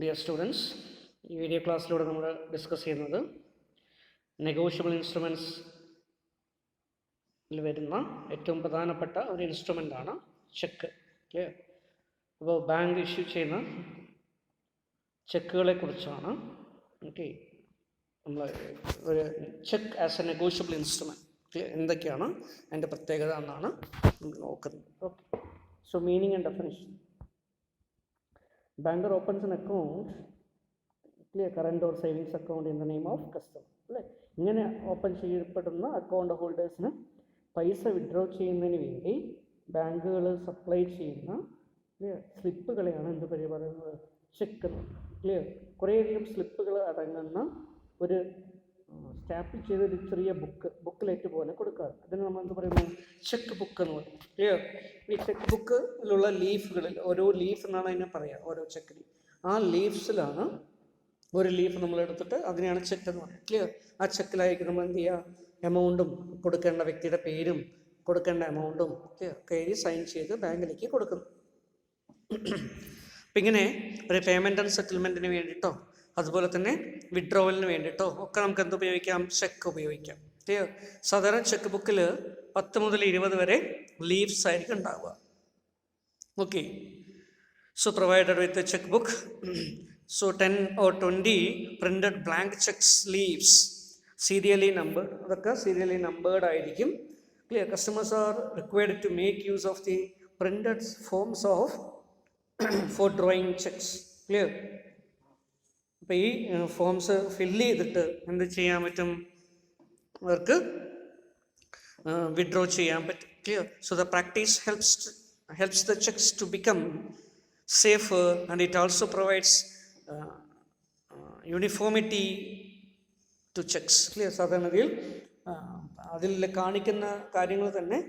Dear students, ഈ video ക്ലാസ്സിലൂടെ നമ്മൾ discuss ചെയ്യുന്നത് നെഗോഷ്യബിൾ ഇൻസ്ട്രുമെൻറ്റ്സിൽ വരുന്ന ഏറ്റവും പ്രധാനപ്പെട്ട ഒരു ഇൻസ്ട്രുമെൻ്റാണ് ചെക്ക്. ക്ലിയർ? അപ്പോൾ ബാങ്ക് ഇഷ്യൂ ചെയ്യുന്ന ചെക്കുകളെ കുറിച്ചാണ്. ഓക്കെ, നമ്മൾ ഒരു check as A negotiable instrument എന്തൊക്കെയാണ് അതിൻ്റെ പ്രത്യേകത എന്നാണ് നമ്മൾ നോക്കുന്നത്. Okay, so meaning and definition. Banker opens an account, clear, current or savings account in the name of customer. അല്ലേ? ഇങ്ങനെ ഓപ്പൺ ചെയ്യപ്പെടുന്ന അക്കൗണ്ട് ഹോൾഡേഴ്സിന് പൈസ വിഡ്രോ ചെയ്യുന്നതിന് വേണ്ടി ബാങ്കുകൾ സപ്ലൈ ചെയ്യുന്ന സ്ലിപ്പുകളെയാണ് എന്ത് പറയുന്നത്? ചെക്ക്. ക്ലിയർ? കുറേയധികം സ്ലിപ്പുകൾ അടങ്ങുന്ന ഒരു സ്റ്റാപ്പിൾ ചെയ്തൊരു ചെറിയ ബുക്ക്ലെറ്റ് പോലെ കൊടുക്കാറ്. അതിന് നമ്മൾ എന്ത് പറയുന്നു? ചെക്ക് ബുക്ക് എന്ന് പറയും. ക്ലിയർ? ഈ ചെക്ക് ബുക്കിലുള്ള ലീഫുകളിൽ, ഓരോ ലീഫ് എന്നാണ് അതിനെ പറയുക, ഓരോ ചെക്ക് ലീഫ്, ആ ലീഫ്സിലാണ് ഒരു ലീഫ് നമ്മൾ എടുത്തിട്ട് അതിനെയാണ് ചെക്ക് എന്ന് പറയുക. ക്ലിയർ? ആ ചെക്കിലായിരിക്കും നമ്മൾ എന്ത് ചെയ്യുക? എമൗണ്ടും കൊടുക്കേണ്ട വ്യക്തിയുടെ പേരും കൊടുക്കേണ്ട എമൗണ്ടും ഒക്കെ എഴുതി സൈൻ ചെയ്ത് ബാങ്കിലേക്ക് കൊടുക്കുന്നു. അപ്പം ഇങ്ങനെ ഒരു പേയ്മെൻ്റ് ആൻഡ് സെറ്റിൽമെൻറ്റിന് വേണ്ടിയിട്ടോ അതുപോലെ തന്നെ വിഡ്രോവലിന് വേണ്ടിയിട്ടോ ഒക്കെ നമുക്ക് എന്ത് ഉപയോഗിക്കാം? ചെക്ക് ഉപയോഗിക്കാം. ക്ലിയർ? സാധാരണ ചെക്ക് ബുക്കിൽ 10 മുതൽ 20 വരെ ലീവ്സ് ആയിരിക്കും ഉണ്ടാവുക. Okay, so provided with cheque book. So 10 or 20 printed blank cheques leaves, serially number, അതൊക്കെ സീരിയലി നമ്പേർഡ് ആയിരിക്കും. Clear? Customers are required to make use of the printed forms of for drawing cheques. Clear? അപ്പോൾ ഈ forms fill ചെയ്തിട്ട് എന്ത് ചെയ്യാൻ പറ്റും? അവർക്ക് withdraw ചെയ്യാൻ പറ്റും. Clear? So the practice helps the checks to become safer, and it also provides uniformity to checks. Clear? സാധാരണയിൽ അതിൽ കാണിക്കുന്ന കാര്യങ്ങൾ തന്നെ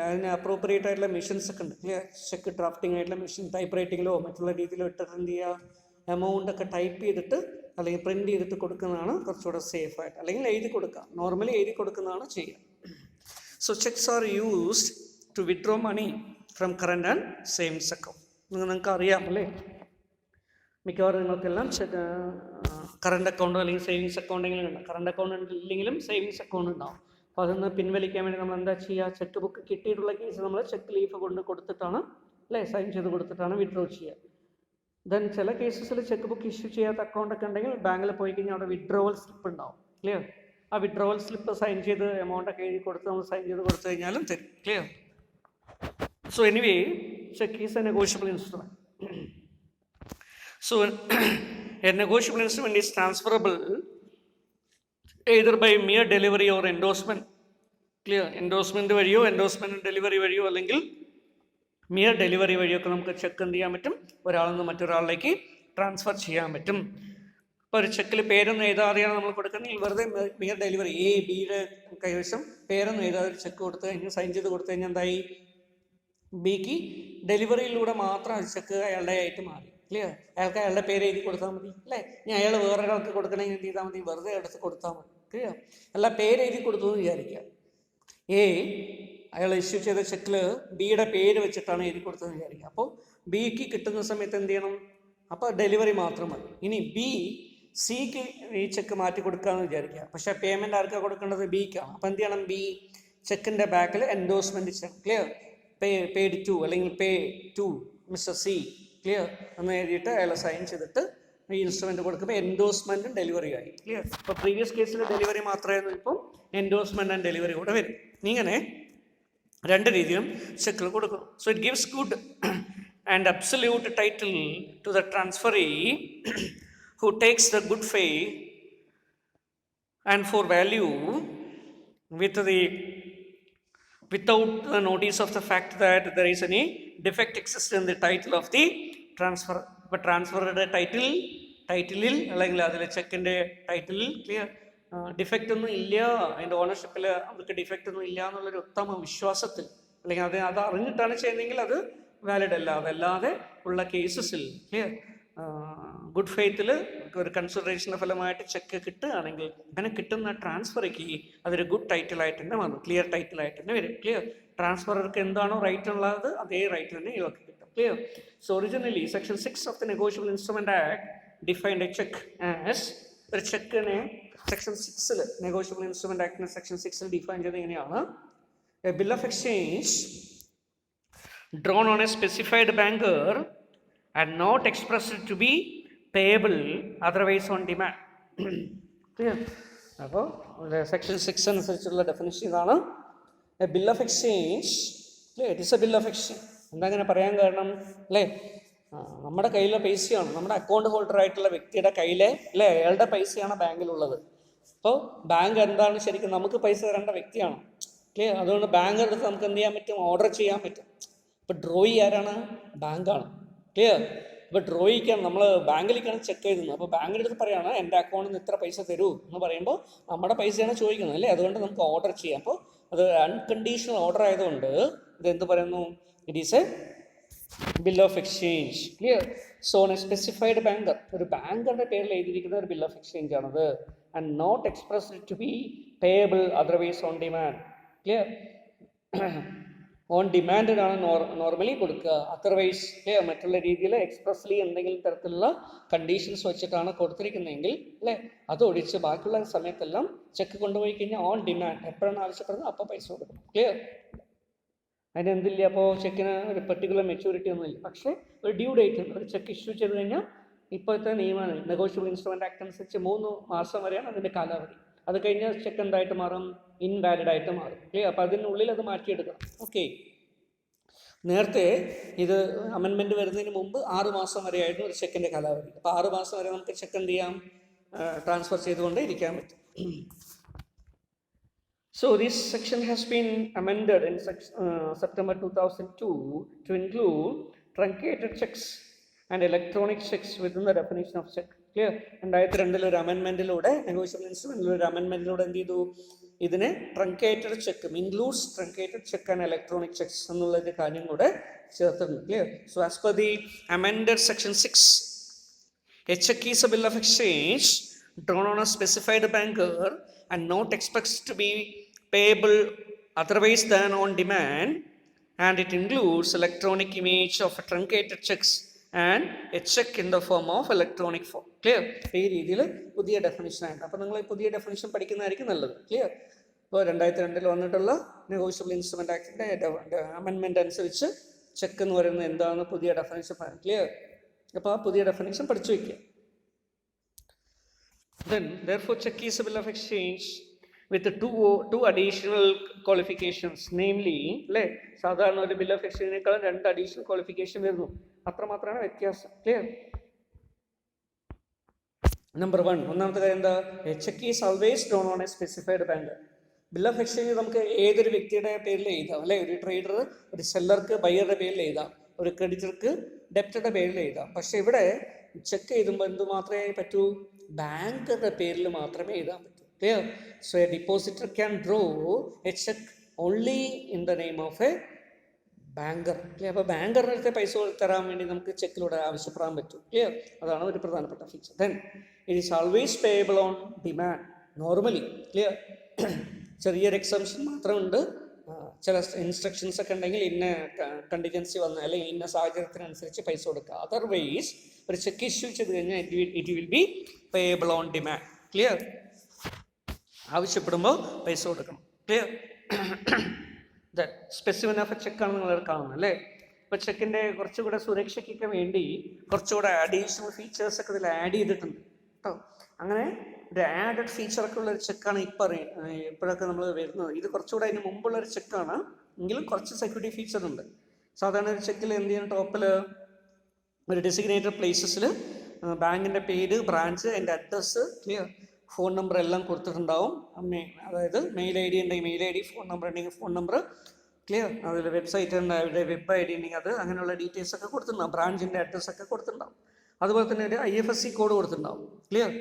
അതിന് അപ്രോപ്രിയേറ്റ് ആയിട്ടുള്ള മെഷീൻസ് ഒക്കെ ഉണ്ട്. ക്ലിയർ? ചെക്ക് ഡ്രാഫ്റ്റിംഗ് ആയിട്ടുള്ള മെഷീൻ, ടൈപ്പ് റൈറ്റിങ്ങിലോ മറ്റുള്ള രീതിയിലോ ഇട്ടിട്ട് എന്ത് ചെയ്യുക? എമൗണ്ട് ഒക്കെ ടൈപ്പ് ചെയ്തിട്ട് അല്ലെങ്കിൽ പ്രിൻ്റ് ചെയ്തിട്ട് കൊടുക്കുന്നതാണ് കുറച്ചുകൂടെ സേഫ് ആയിട്ട്. അല്ലെങ്കിൽ എഴുതി കൊടുക്കാം, നോർമലി എഴുതി കൊടുക്കുന്നതാണ് ചെയ്യുക. So cheques are used to withdraw money from current and savings account. നിങ്ങൾക്ക് അറിയാം അല്ലേ? മിക്കവാറും നിങ്ങൾക്കെല്ലാം കറണ്ട് അക്കൗണ്ടോ അല്ലെങ്കിൽ സേവിങ്സ് അക്കൗണ്ടെങ്കിലും ഉണ്ടാവും. കറണ്ട് അക്കൗണ്ട് ഇല്ലെങ്കിലും സേവിങ്സ് അക്കൗണ്ട് ഉണ്ടാവും. അപ്പോൾ അതൊന്ന് പിൻവലിക്കാൻ വേണ്ടി നമ്മൾ എന്താ ചെയ്യുക? ചെക്ക് ബുക്ക് കിട്ടിയിട്ടുള്ള കേസ് നമ്മൾ ചെക്ക് ലീഫ് കൊണ്ട് കൊടുത്തിട്ടാണ്, അല്ലേ, സൈൻ ചെയ്ത് കൊടുത്തിട്ടാണ് വിഡ്രോ ചെയ്യുക. ദെൻ ചില കേസസിൽ ചെക്ക് ബുക്ക് ഇഷ്യൂ ചെയ്യാത്ത അക്കൗണ്ടൊക്കെ ഉണ്ടെങ്കിൽ ബാങ്കിൽ പോയി കഴിഞ്ഞാൽ അവിടെ വിഡ്രോവൽ സ്ലിപ്പ് ഉണ്ടാവും. ക്ലിയർ? ആ വിഡ്രോവൽ സ്ലിപ്പ് സൈൻ ചെയ്ത് എമൗണ്ടൊക്കെ എഴുതി കൊടുത്ത് നമ്മൾ സൈൻ ചെയ്ത് കൊടുത്തു കഴിഞ്ഞാലും തരും. Clear? So anyway, check is A negotiable instrument. So A negotiable instrument is transferable either by mere delivery or endorsement. Clear? Endorsement വഴിയോ എൻഡോഴ്സ്മെൻറ്റ് ഡെലിവറി വഴിയോ അല്ലെങ്കിൽ മിയർ ഡെലിവറി വഴിയൊക്കെ നമുക്ക് ചെക്ക് എന്ത് ചെയ്യാൻ പറ്റും? ഒരാളിൽ നിന്ന് മറ്റൊരാളിലേക്ക് ട്രാൻസ്ഫർ ചെയ്യാൻ പറ്റും. ഇപ്പോൾ ഒരു ചെക്കിൽ പേരൊന്നും എഴുതാതെയാണ് നമ്മൾ കൊടുക്കുന്നത്. വെറുതെ മിയർ ഡെലിവറി, എ ബിയുടെ കൈവശം പേരൊന്നും എഴുതാതെ ഒരു ചെക്ക് കൊടുത്തു കഴിഞ്ഞാൽ, സൈൻ ചെയ്ത് കൊടുത്തു കഴിഞ്ഞാൽ എന്തായി? ബിക്ക് ഡെലിവറിയിലൂടെ മാത്രം ചെക്ക് അയാളുടെ ആയിട്ട് മാറി. ക്ലിയർ? അയാൾക്ക് അയാളുടെ പേര് എഴുതി കൊടുത്താൽ മതി, അല്ലേ? ഇനി അയാൾ വേറൊരാൾക്ക് കൊടുക്കണമെങ്കിൽ എന്ത് ചെയ്താൽ മതി? വെറുതെ എടുത്ത് കൊടുത്താൽ മതി. ക്ലിയർ? അല്ല, പേര് എഴുതി കൊടുത്തു എന്ന് വിചാരിക്കുക. എ അയാൾ ഇഷ്യൂ ചെയ്ത ചെക്കിൽ ബിയുടെ പേര് വെച്ചിട്ടാണ് എഴുതി കൊടുത്തതെന്ന് വിചാരിക്കുക. അപ്പോൾ ബിക്ക് കിട്ടുന്ന സമയത്ത് എന്ത് ചെയ്യണം? അപ്പോൾ ഡെലിവറി മാത്രം മതി. ഇനി ബി സിക്ക് ഈ ചെക്ക് മാറ്റി കൊടുക്കാമെന്ന് വിചാരിക്കുക. പക്ഷേ പേയ്മെൻറ്റ് ആർക്കാണ് കൊടുക്കേണ്ടത്? ബിക്കാണ്. അപ്പോൾ എന്ത് ചെയ്യണം? ബി ചെക്കിൻ്റെ ബാക്കിൽ എൻഡോഴ്സ്മെൻറ്റ് ചെയ്യണം. ക്ലിയർ? പെയ്ഡ് ടു അല്ലെങ്കിൽ pay to mister C, clear എന്ന് എഴുതിയിട്ട് അയാൾ സൈൻ ചെയ്തിട്ട് ഈ ഇൻസ്ട്രുമെൻറ്റ് കൊടുക്കുമ്പോൾ എൻഡോഴ്സ്മെൻറ്റും ഡെലിവറി ആയി. ക്ലിയർ? അപ്പോൾ പ്രീവിയസ് കേസിൽ ഡെലിവറി മാത്രമായിരുന്നു, ഇപ്പം എൻഡോഴ്സ്മെൻറ്റ് ആൻഡ് ഡെലിവറി കൂടെ വരും. ഇങ്ങനെ രണ്ട് രീതിയിലും ചെക്കുകൾ കൊടുക്കും. So it gives good and absolute title to the transferee who takes the good faith and for value without the notice of the fact that there is any defect exists in the title of the transfer. ഇപ്പോൾ ട്രാൻസ്ഫറുടെ ടൈറ്റിലിൽ അല്ലെങ്കിൽ അതിലെ ചെക്കിൻ്റെ ടൈറ്റിലിൽ clear defect ഒന്നും ഇല്ല, അതിൻ്റെ ഓണർഷിപ്പിൽ അവർക്ക് defect ഒന്നും ഇല്ല എന്നുള്ളൊരു ഉത്തമ വിശ്വാസത്തിൽ, അല്ലെങ്കിൽ അത് അറിഞ്ഞിട്ടാണ് ചെയ്യുന്നതെങ്കിൽ അത് വാലിഡ് അല്ല. അതല്ലാതെ ഉള്ള കേസസിൽ ക്ലിയർ ഗുഡ് ഫെയ്ത്തിൽ ഒരു കൺസിഡറേഷൻ്റെ ഫലമായിട്ട് ചെക്ക് കിട്ടുകയാണെങ്കിൽ അങ്ങനെ കിട്ടുന്ന ട്രാൻസ്ഫർക്ക് അതൊരു ഗുഡ് ടൈറ്റിലായിട്ട് തന്നെ വന്നു, ക്ലിയർ ടൈറ്റിലായിട്ട് തന്നെ വരും. ക്ലിയർ? ട്രാൻസ്ഫർക്ക് എന്താണോ റൈറ്റ് ഉള്ളത് അതേ റൈറ്റ് തന്നെ ഇവർക്ക് കിട്ടും. Clear? So originally, Section 6 of the Negotiable Instrument Act defined a cheque as, ഒരു ചെക്കിനെ സെക്ഷൻ 6 നെഗോഷ്യബിൾ ഇൻസ്ട്രുമെന്റ് ആക്ടിന് സെക്ഷൻ 6 ഡിഫൈൻ ചെയ്ത് എങ്ങനെയാണ്, a bill of exchange drawn on a specified banker and not expressed to be payable otherwise on demand. Clear? അപ്പോൾ section 6 അനുസരിച്ചുള്ള definition ഇതാണ്. A bill of exchange, അല്ലേ, it is A bill of exchange. എന്താ അങ്ങനെ പറയാൻ കാരണം, അല്ലേ, നമ്മുടെ കയ്യിലെ പൈസയാണ്, നമ്മുടെ അക്കൗണ്ട് ഹോൾഡർ ആയിട്ടുള്ള വ്യക്തിയുടെ കയ്യിലെ, അല്ലേ, അയാളുടെ പൈസയാണ് ബാങ്കിലുള്ളത്. അപ്പോൾ ബാങ്ക് എന്താണ്, ശരിക്കും നമുക്ക് പൈസ തരേണ്ട വ്യക്തിയാണ്. ക്ലിയർ? അതുകൊണ്ട് ബാങ്ക് അടുത്ത് നമുക്ക് എന്ത് ചെയ്യാൻ പറ്റും, ഓർഡർ ചെയ്യാൻ പറ്റും. ഇപ്പോൾ ഡ്രോയി ആരാണ്, ബാങ്കാണ്. ക്ലിയർ? ഇപ്പോൾ ഡ്രോയിക്കാണ്, നമ്മൾ ബാങ്കിലേക്കാണ് ചെക്ക് ചെയ്തത്. അപ്പോൾ ബാങ്കിൻ്റെ അടുത്ത് പറയുകയാണ് എൻ്റെ അക്കൗണ്ടിൽ നിന്ന് ഇത്ര പൈസ തരൂ എന്ന് പറയുമ്പോൾ നമ്മുടെ പൈസയാണ് ചോദിക്കുന്നത്, അല്ലേ, അതുകൊണ്ട് നമുക്ക് ഓർഡർ ചെയ്യാം. അപ്പോൾ അത് അൺകണ്ടീഷണൽ ഓർഡർ ആയതുകൊണ്ട് ഇതെന്ത് പറയുന്നു, it is a bill of exchange. Clear? So on a specified banker, ഒരു ബാങ്കറുടെ പേരിൽ എഴുതിയിരിക്കുന്ന ഒരു ബിൽ ഓഫ് എക്സ്ചേഞ്ച് ആണത്. And not expressed to be payable otherwise on demand. Clear? On ഡിമാൻഡിനാണ് നോർമലി കൊടുക്കുക. അതർവൈസ്, മറ്റുള്ള രീതിയിൽ എക്സ്പ്രസ്ലി എന്തെങ്കിലും തരത്തിലുള്ള കണ്ടീഷൻസ് വെച്ചിട്ടാണ് കൊടുത്തിരിക്കുന്നതെങ്കിൽ, അല്ലേ, അത് ഒഴിച്ച് ബാക്കിയുള്ള സമയത്തെല്ലാം ചെക്ക് കൊണ്ടുപോയി കഴിഞ്ഞാൽ ഓൺ ഡിമാൻഡ്, എപ്പോഴാണ് ആവശ്യപ്പെടുന്നത് അപ്പോൾ പൈസ കൊടുക്കണം. ക്ലിയർ? അതിന് എന്തില്ല, അപ്പോൾ ചെക്കിന് ഒരു പെർട്ടിക്കുലർ മെച്യൂരിറ്റി ഒന്നുമില്ല. പക്ഷേ ഒരു ഡ്യൂ ഡേറ്റ് ഉണ്ട്. ഒരു ചെക്ക് ഇഷ്യൂ ചെയ്ത് കഴിഞ്ഞാൽ ഇപ്പോഴത്തെ നിയമമാണ് നെഗോഷ്യബിൾ ഇൻസ്ട്രുമെന്റ് ആക്ട് അനുസരിച്ച് 3 മാസം വരെയാണ് അതിൻ്റെ കാലാവധി. അത് കഴിഞ്ഞാൽ ചെക്ക് എന്തായിട്ട് മാറും, ഇൻവാലിഡ് ആയിട്ട് മാറും. ക്ലിയർ? അപ്പോൾ അതിനുള്ളിൽ അത് മാറ്റിയെടുക്കണം. ഓക്കെ. നേരത്തെ ഇത് അമെൻമെൻറ്റ് വരുന്നതിന് മുമ്പ് 6 മാസം വരെയായിരുന്നു ഒരു ചെക്കിൻ്റെ കാലാവധി. അപ്പോൾ 6 മാസം വരെ നമുക്ക് ചെക്ക് എന്ത് ചെയ്യാം, ട്രാൻസ്ഫർ ചെയ്തുകൊണ്ട് ഇരിക്കാൻ പറ്റും. So this section has been amended in September 2002 to include truncated checks and electronic checks within the definition of check. Clear? 2002 ഒരു അമെൻമെൻറ്റിലൂടെ, നെഗോഷ്യബിൾ ഇൻസ്ട്രുമെൻറ്റിൽ ഒരു അമെൻമെൻറ്റിലൂടെ എന്ത് ചെയ്തു, ഇതിനെ truncated cheque, includes truncated cheque and electronic cheques എന്നുള്ളൊരു കാര്യം കൂടെ ചേർത്തിട്ടുണ്ട്. Clear? So as per the amended section 6, a cheque is a bill of exchange drawn on a specified banker and not expected to be payable otherwise than on demand, and it includes electronic image of a truncated checks and a check in the form of electronic form. Clear? ഈ രീതിയിൽ പുതിയ ഡെഫിനിഷനായിട്ട്, അപ്പോൾ നിങ്ങൾ പുതിയ definition പഠിക്കുന്നതായിരിക്കും നല്ലത്. Clear? ഇപ്പോൾ 2002 വന്നിട്ടുള്ള negotiable instrument ആക്ടിൻ്റെ amendment അനുസരിച്ച് ചെക്ക് എന്ന് പറയുന്നത് എന്താണെന്ന് പുതിയ ഡെഫിനിഷൻ. ക്ലിയർ? അപ്പോൾ ആ പുതിയ ഡെഫിനിഷൻ പഠിച്ചു വയ്ക്കുക. Then, therefore, check is a bill of exchange with the two additional qualifications, namely, അല്ലേ, സാധാരണ ഒരു ബിൽ ഓഫ് എക്സ്ചേഞ്ചിനേക്കാളും 2 അഡീഷണൽ ക്വാളിഫിക്കേഷൻ വരുന്നു. അത്രമാത്രമാണ് വ്യത്യാസം. ക്ലിയർ? നമ്പർ 1, ഒന്നാമത്തെ കാര്യം എന്താ, check is always drone on a specified banker. Bill of exchange നമുക്ക് ഏതൊരു വ്യക്തിയുടെ പേരിൽ എഴുതാം, അല്ലേ, ഒരു ട്രേഡർ, ഒരു സെല്ലർക്ക് ബയറുടെ പേരിൽ എഴുതാം, ഒരു ക്രെഡിറ്റർക്ക് ഡെപ്റ്ററുടെ പേരിൽ എഴുതാം. പക്ഷെ ഇവിടെ ചെക്ക് എഴുതുമ്പോൾ എന്ത് മാത്രമേ പറ്റൂ, ബാങ്കറുടെ പേരിൽ മാത്രമേ എഴുതാൻ പറ്റൂ. Clear? So A depositor can draw a cheque only in the name of A banker. Clear? അപ്പോൾ ബാങ്കറിൻ്റെ അടുത്ത് പൈസ തരാൻ വേണ്ടി നമുക്ക് ചെക്കിലൂടെ ആവശ്യപ്പെടാൻ പറ്റും. ക്ലിയർ? അതാണ് ഒരു പ്രധാനപ്പെട്ട feature. Then it is always payable on demand normally. Clear? ചെറിയൊരു എക്സംഷൻ മാത്രമുണ്ട്. ചില ഇൻസ്ട്രക്ഷൻസ് ഒക്കെ ഉണ്ടെങ്കിൽ ഇന്ന കണ്ടിജൻസി വന്നാൽ അല്ലെങ്കിൽ ഇന്ന സാഹചര്യത്തിനനുസരിച്ച് പൈസ കൊടുക്കുക. അതർവൈസ് ഒരു ചെക്ക് ഇഷ്യൂ ചെയ്ത് കഴിഞ്ഞാൽ it will be payable on demand. Clear? ആവശ്യപ്പെടുമ്പോൾ പൈസ കൊടുക്കണം. ക്ലിയർ? സ്പെസിഫിൻ ഓഫ് എ ചെക്കാണ് നിങ്ങൾ കാണുന്നത്, അല്ലേ? ഇപ്പോൾ ചെക്കിൻ്റെ കുറച്ചുകൂടെ സുരക്ഷയ്ക്കൊക്കെ വേണ്ടി കുറച്ചുകൂടെ അഡീഷണൽ ഫീച്ചേഴ്സൊക്കെ ഇതിൽ ആഡ് ചെയ്തിട്ടുണ്ട് കേട്ടോ. അങ്ങനെ ഒരു ആഡഡ് ഫീച്ചറൊക്കെ ഉള്ളൊരു ചെക്കാണ് ഇപ്പോഴൊക്കെ നമ്മൾ വരുന്നത്. ഇത് കുറച്ചുകൂടെ അതിന് മുമ്പുള്ളൊരു ചെക്കാണ്, എങ്കിലും കുറച്ച് സെക്യൂരിറ്റി ഫീച്ചർ ഉണ്ട്. സാധാരണ ഒരു ചെക്കിൽ എന്ത് ചെയ്യണം, ടോപ്പിൽ ഒരു ഡെസിഗ്നേറ്റഡ് പ്ലേസസിൽ ബാങ്കിൻ്റെ പേര്, ബ്രാഞ്ച്, അതിൻ്റെ അഡ്രസ്സ്, ക്ലിയർ, ഫോൺ നമ്പർ എല്ലാം കൊടുത്തിട്ടുണ്ടാവും. അതായത് മെയിൽ ഐ ഡി ഉണ്ടെങ്കിൽ mail I D, phone number ഉണ്ടെങ്കിൽ ഫോൺ നമ്പർ, ക്ലിയർ, അതിൽ വെബ്സൈറ്റ് ഉണ്ട്, അവരുടെ വെബ് ഐ ഡി ഉണ്ടെങ്കിൽ അത്, അങ്ങനെയുള്ള ഡീറ്റെയിൽസ് ഒക്കെ കൊടുത്തിട്ടുണ്ടാവും. ബ്രാഞ്ചിൻ്റെ അഡ്രസ്സൊക്കെ കൊടുത്തിട്ടുണ്ടാവും. അതുപോലെ തന്നെ ഒരു IFSC കോഡ് കൊടുത്തിട്ടുണ്ടാവും. ക്ലിയർ?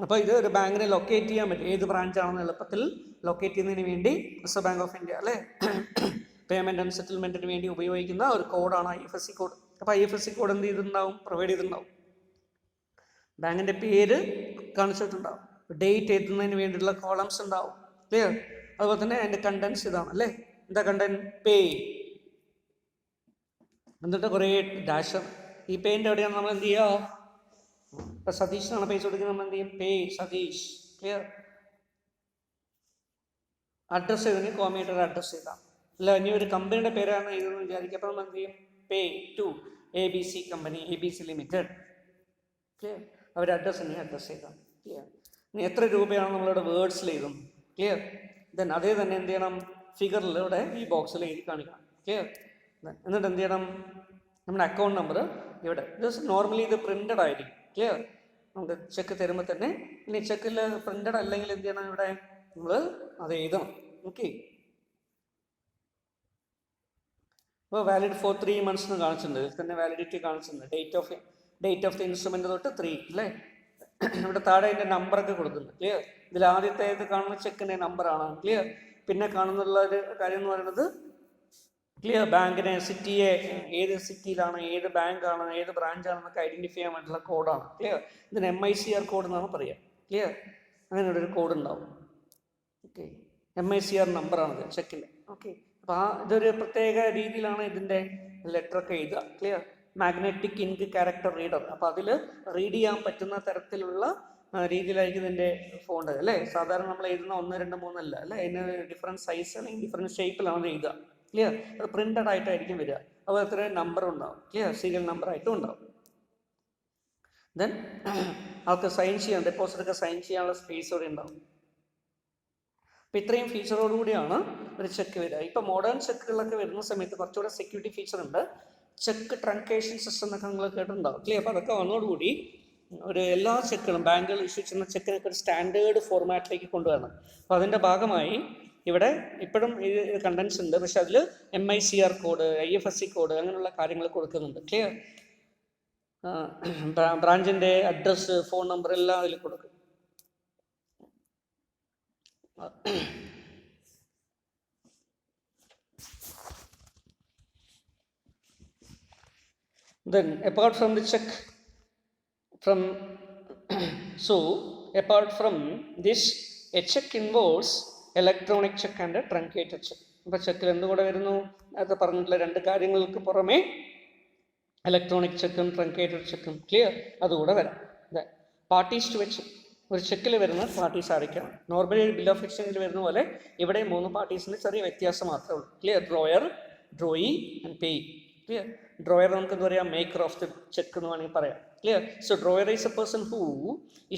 അപ്പോൾ ഇത് ഒരു ബാങ്കിനെ ലൊക്കേറ്റ് ചെയ്യാൻ പറ്റും, ഏത് ബ്രാഞ്ചാണെന്ന് എളുപ്പത്തിൽ ലൊക്കേറ്റ് ചെയ്യുന്നതിന് വേണ്ടി റിസർവ് ബാങ്ക് ഓഫ് ഇന്ത്യ, അല്ലേ, പേയ്മെൻറ്റ് ആൻഡ് സെറ്റിൽമെൻറ്റിന് വേണ്ടി ഉപയോഗിക്കുന്ന ഒരു കോഡാണ് IFSC കോഡ്. അപ്പോൾ IFSC കോഡ് എന്ത് ചെയ്തിട്ടുണ്ടാവും, പ്രൊവൈഡ് ചെയ്തിട്ടുണ്ടാവും. ബാങ്കിൻ്റെ പേര് കാണിച്ചിട്ടുണ്ടാവും, ഡേറ്റ് എഴുതുന്നതിന് വേണ്ടിയിട്ടുള്ള കോളംസ് ഉണ്ടാവും. ക്ലിയർ? അതുപോലെ തന്നെ അതിൻ്റെ കണ്ടൻസ് ഇതാണ്, അല്ലേ, എന്താ കണ്ടന്റ്, പേ, എന്നിട്ട് കുറേ ഡാഷ്. ഈ പേയിൻ്റെ എവിടെയാണ് നമ്മൾ എന്ത് ചെയ്യുക, ഇപ്പോൾ സതീഷിനാണ് പൈസ കൊടുക്കുന്നത്, നമ്മൾ എന്ത് ചെയ്യും? പേ സതീഷ്. ക്ലിയർ? അഡ്രസ്സ് എഴുതി കോമയായിട്ട് ഒരു അഡ്രസ്സ് എഴുതാം. അല്ല ഇനി ഒരു കമ്പനിയുടെ പേരാണ് എഴുതുന്നത് വിചാരിക്കുക, അപ്പോൾ നമ്മൾ എന്ത് ചെയ്യും? Pay to ABC company, ABC limited. Clear? അവർ അഡ്രസ്സ് ഇനി അഡ്രസ്സ് എഴുതാം. ക്ലിയർ? ഇനി എത്ര രൂപയാണ് നമ്മളിവിടെ വേർഡ്സിൽ എഴുതും. ക്ലിയർ? ദെൻ അതേ തന്നെ എന്ത് ചെയ്യണം? ഫിഗറിലൂടെ ഈ ബോക്സിൽ എഴുതി കാണിക്കണം. ക്ലിയർ? എന്നിട്ട് എന്ത് ചെയ്യണം? നമ്മുടെ അക്കൗണ്ട് നമ്പർ ഇവിടെ നോർമലി ഇത് പ്രിന്റഡ് ആയിരിക്കും. ക്ലിയർ? നമുക്ക് ചെക്ക് തരുമ്പോൾ തന്നെ. ഇനി ചെക്കിൽ പ്രിന്റഡ് അല്ലെങ്കിൽ എന്ത് ചെയ്യണം? ഇവിടെ നമ്മൾ അത് എഴുതണം. ഓക്കെ. അപ്പോൾ വാലിഡ് ഫോർ 3 months എന്ന് കാണിച്ചിട്ടുണ്ട്. ഇതിൽ തന്നെ വാലിഡിറ്റി കാണിച്ചിട്ടുണ്ട്. ഡേറ്റ് ഓഫ് ദി ഇൻസ്ട്രുമെന്റ് തൊട്ട് 3 അല്ലേ. ഇവിടെ താഴെ അതിൻ്റെ നമ്പറൊക്കെ കൊടുക്കുന്നുണ്ട്. ക്ലിയർ? ഇതിൽ ആദ്യത്തെ ഇത് കാണുന്ന ചെക്കിൻ്റെ നമ്പറാണ്. ക്ലിയർ? പിന്നെ കാണുന്നുള്ള ഒരു കാര്യം എന്ന് പറയുന്നത് ക്ലിയർ ബാങ്കിനെ, സിറ്റിയെ, ഏത് സിറ്റിയിലാണ്, ഏത് ബാങ്കാണ്, ഏത് ബ്രാഞ്ചാണെന്നൊക്കെ ഐഡൻറ്റിഫൈ ചെയ്യാൻ വേണ്ടിയിട്ടുള്ള കോഡാണ്. ക്ലിയർ? ഇതിന് MICR കോഡ് എന്നാണ് പറയുക. ക്ലിയർ? അങ്ങനെ ഒരു കോഡ് ഉണ്ടാവും. ഓക്കെ. MICR നമ്പറാണിത് ചെക്കിൻ്റെ. ഓക്കെ. അപ്പോൾ ഇതൊരു പ്രത്യേക രീതിയിലാണ് ഇതിൻ്റെ ലെറ്ററൊക്കെ എഴുതുക. Clear? Magnetic ink character reader. അപ്പോൾ അതിൽ റീഡ് ചെയ്യാൻ പറ്റുന്ന തരത്തിലുള്ള രീതിയിലായിരിക്കും ഇതിൻ്റെ ഫോണ്ട് അല്ലേ. സാധാരണ നമ്മൾ എഴുതുന്ന 1, 2, 3 അല്ല അല്ലേ. അതിന് ഡിഫറെൻറ്റ് സൈസ് അല്ലെങ്കിൽ ഡിഫറെൻറ്റ് ഷേപ്പിലാണ് എഴുതുക. ക്ലിയർ? അത് പ്രിന്റഡ് ആയിട്ടായിരിക്കും വരിക. അപ്പോൾ അത്ര നമ്പർ ഉണ്ടാവും. ക്ലിയർ? സീരിയൽ നമ്പർ ആയിട്ടും ഉണ്ടാവും. ദെൻ ആൾക്ക് സൈൻ ചെയ്യാൻ, ഡെപ്പോസിറ്റൊക്കെ സൈൻ ചെയ്യാനുള്ള സ്പേസ് ഇവിടെ ഉണ്ടാവും. അപ്പോൾ ഇത്രയും ഫീച്ചറോടുകൂടിയാണ് ഒരു ചെക്ക് വരിക. ഇപ്പോൾ മോഡേൺ ചെക്കുകളൊക്കെ വരുന്ന സമയത്ത് കുറച്ചുകൂടെ സെക്യൂരിറ്റി ഫീച്ചർ ഉണ്ട്. ചെക്ക് ട്രങ്കേഷൻ സിസ്റ്റം എന്നൊക്കെ നിങ്ങൾ കേട്ടിട്ടുണ്ടാവും. ക്ലിയർ? അപ്പോൾ അതൊക്കെ വന്നതോടുകൂടി ഒരു എല്ലാ ചെക്കുകളും ബാങ്കുകൾ ഇഷ്യൂ ചെയ്യുന്ന ചെക്കിനൊക്കെ ഒരു സ്റ്റാൻഡേർഡ് ഫോർമാറ്റിലേക്ക് കൊണ്ടുവരണം. അപ്പോൾ അതിൻ്റെ ഭാഗമായി ഇവിടെ ഇപ്പോഴും ഇത് കണ്ടൻസ് ഉണ്ട്, പക്ഷെ അതിൽ MICR കോഡ്, IFSC കോഡ് അങ്ങനെയുള്ള കാര്യങ്ങൾ കൊടുക്കുന്നുണ്ട്. ക്ലിയർ? ബ്രാഞ്ചിൻ്റെ അഡ്രസ്സ്, ഫോൺ നമ്പർ എല്ലാം അതിൽ കൊടുക്കും. Then apart from the check apart from this, a check involves electronic check and a truncated check. അപ്പോൾ ചെക്കിൽ എന്തുകൂടെ വരുന്നു? അത് പറഞ്ഞിട്ടുള്ള 2 കാര്യങ്ങൾക്ക് പുറമെ ഇലക്ട്രോണിക് ചെക്കും ട്രങ്കേറ്റഡ് ചെക്കും. ക്ലിയർ? അതുകൂടെ വരാം. Parties to a cheque. ഒരു ചെക്കിൽ വരുന്ന പാർട്ടീസ് ആയിരിക്കണം. നോർമലി ബിൽ ഓഫ് എക്സ്ചേഞ്ചിൽ വരുന്ന പോലെ ഇവിടെ 3 പാർട്ടീസിന് ചെറിയ വ്യത്യാസം മാത്രമേ ഉള്ളൂ. Clear? Drawer, drawee and payee. Clear? Drawer നമുക്ക് എന്താ പറയുക? മേക്കർ ഓഫ് ദി ചെക്ക് എന്ന് വേണമെങ്കിൽ പറയാം. Clear? So drawer is a person who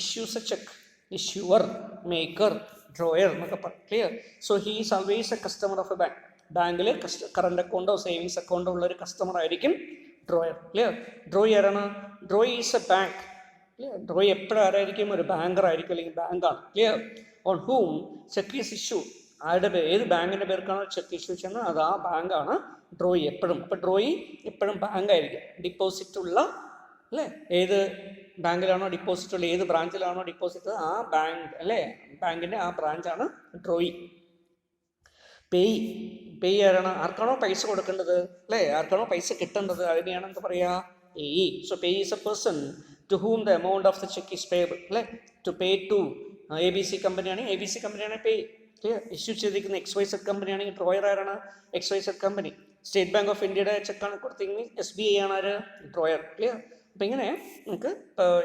issues a cheque. Issuer, maker, drawer എന്നൊക്കെ പറയും. Clear? So he is always a customer of a bank. ബാങ്കിൽ current അക്കൗണ്ടോ സേവിങ്സ് അക്കൗണ്ടോ ഉള്ള ഒരു കസ്റ്റമർ ആയിരിക്കും ഡ്രോയർ. ക്ലിയർ? ഡ്രോയി ആരാണ്? Drawee is a bank. Clear? Drawee എപ്പോഴും ആരായിരിക്കും? ഒരു ബാങ്കർ ആയിരിക്കും, അല്ലെങ്കിൽ ബാങ്കാണ്. Clear? On whom cheque is issue. ആരുടെ ഏത് ബാങ്കിൻ്റെ പേർക്കാണോ ചെക്ക് ഇഷ്യൂ ചെയ്യുന്നത് അത് ആ ബാങ്കാണ് ഡ്രോയി എപ്പോഴും. അപ്പോൾ ഡ്രോയി എപ്പോഴും ബാങ്കായിരിക്കും. ഡിപ്പോസിറ്റ് ഉള്ള അല്ലേ, ഏത് ബാങ്കിലാണോ ഡിപ്പോസിറ്റ് ഉള്ള, ഏത് ബ്രാഞ്ചിലാണോ ഡിപ്പോസിറ്റ് ആ ബാങ്ക് അല്ലേ, ബാങ്കിൻ്റെ ആ ബ്രാഞ്ചാണ് ഡ്രോയി. പേയ് ആരാണ്? ആർക്കാണോ പൈസ കൊടുക്കേണ്ടത് അല്ലേ, ആർക്കാണോ പൈസ കിട്ടേണ്ടത് അതിനെയാണ് എന്താ പറയുക? Payee. So payee is a person to whom the amount of the cheque is payable. അല്ലേ? ടു പേ ടു ABC കമ്പനിയാണെങ്കിൽ ABC കമ്പനിയാണ് പേയ്. ക്ലിയർ? ഇഷ്യൂ ചെയ്തിരിക്കുന്ന XYZ കമ്പനിയാണെങ്കിൽ ഡ്രോയർ ആരാണ്? XYZ company. State Bank of ഇന്ത്യയുടെ ചെക്കാണ് കൊടുത്തിരിക്കുന്നത്, SBI ആണ് ആര്? ഡ്രോയർ. ക്ലിയർ? അപ്പം ഇങ്ങനെ നമുക്ക്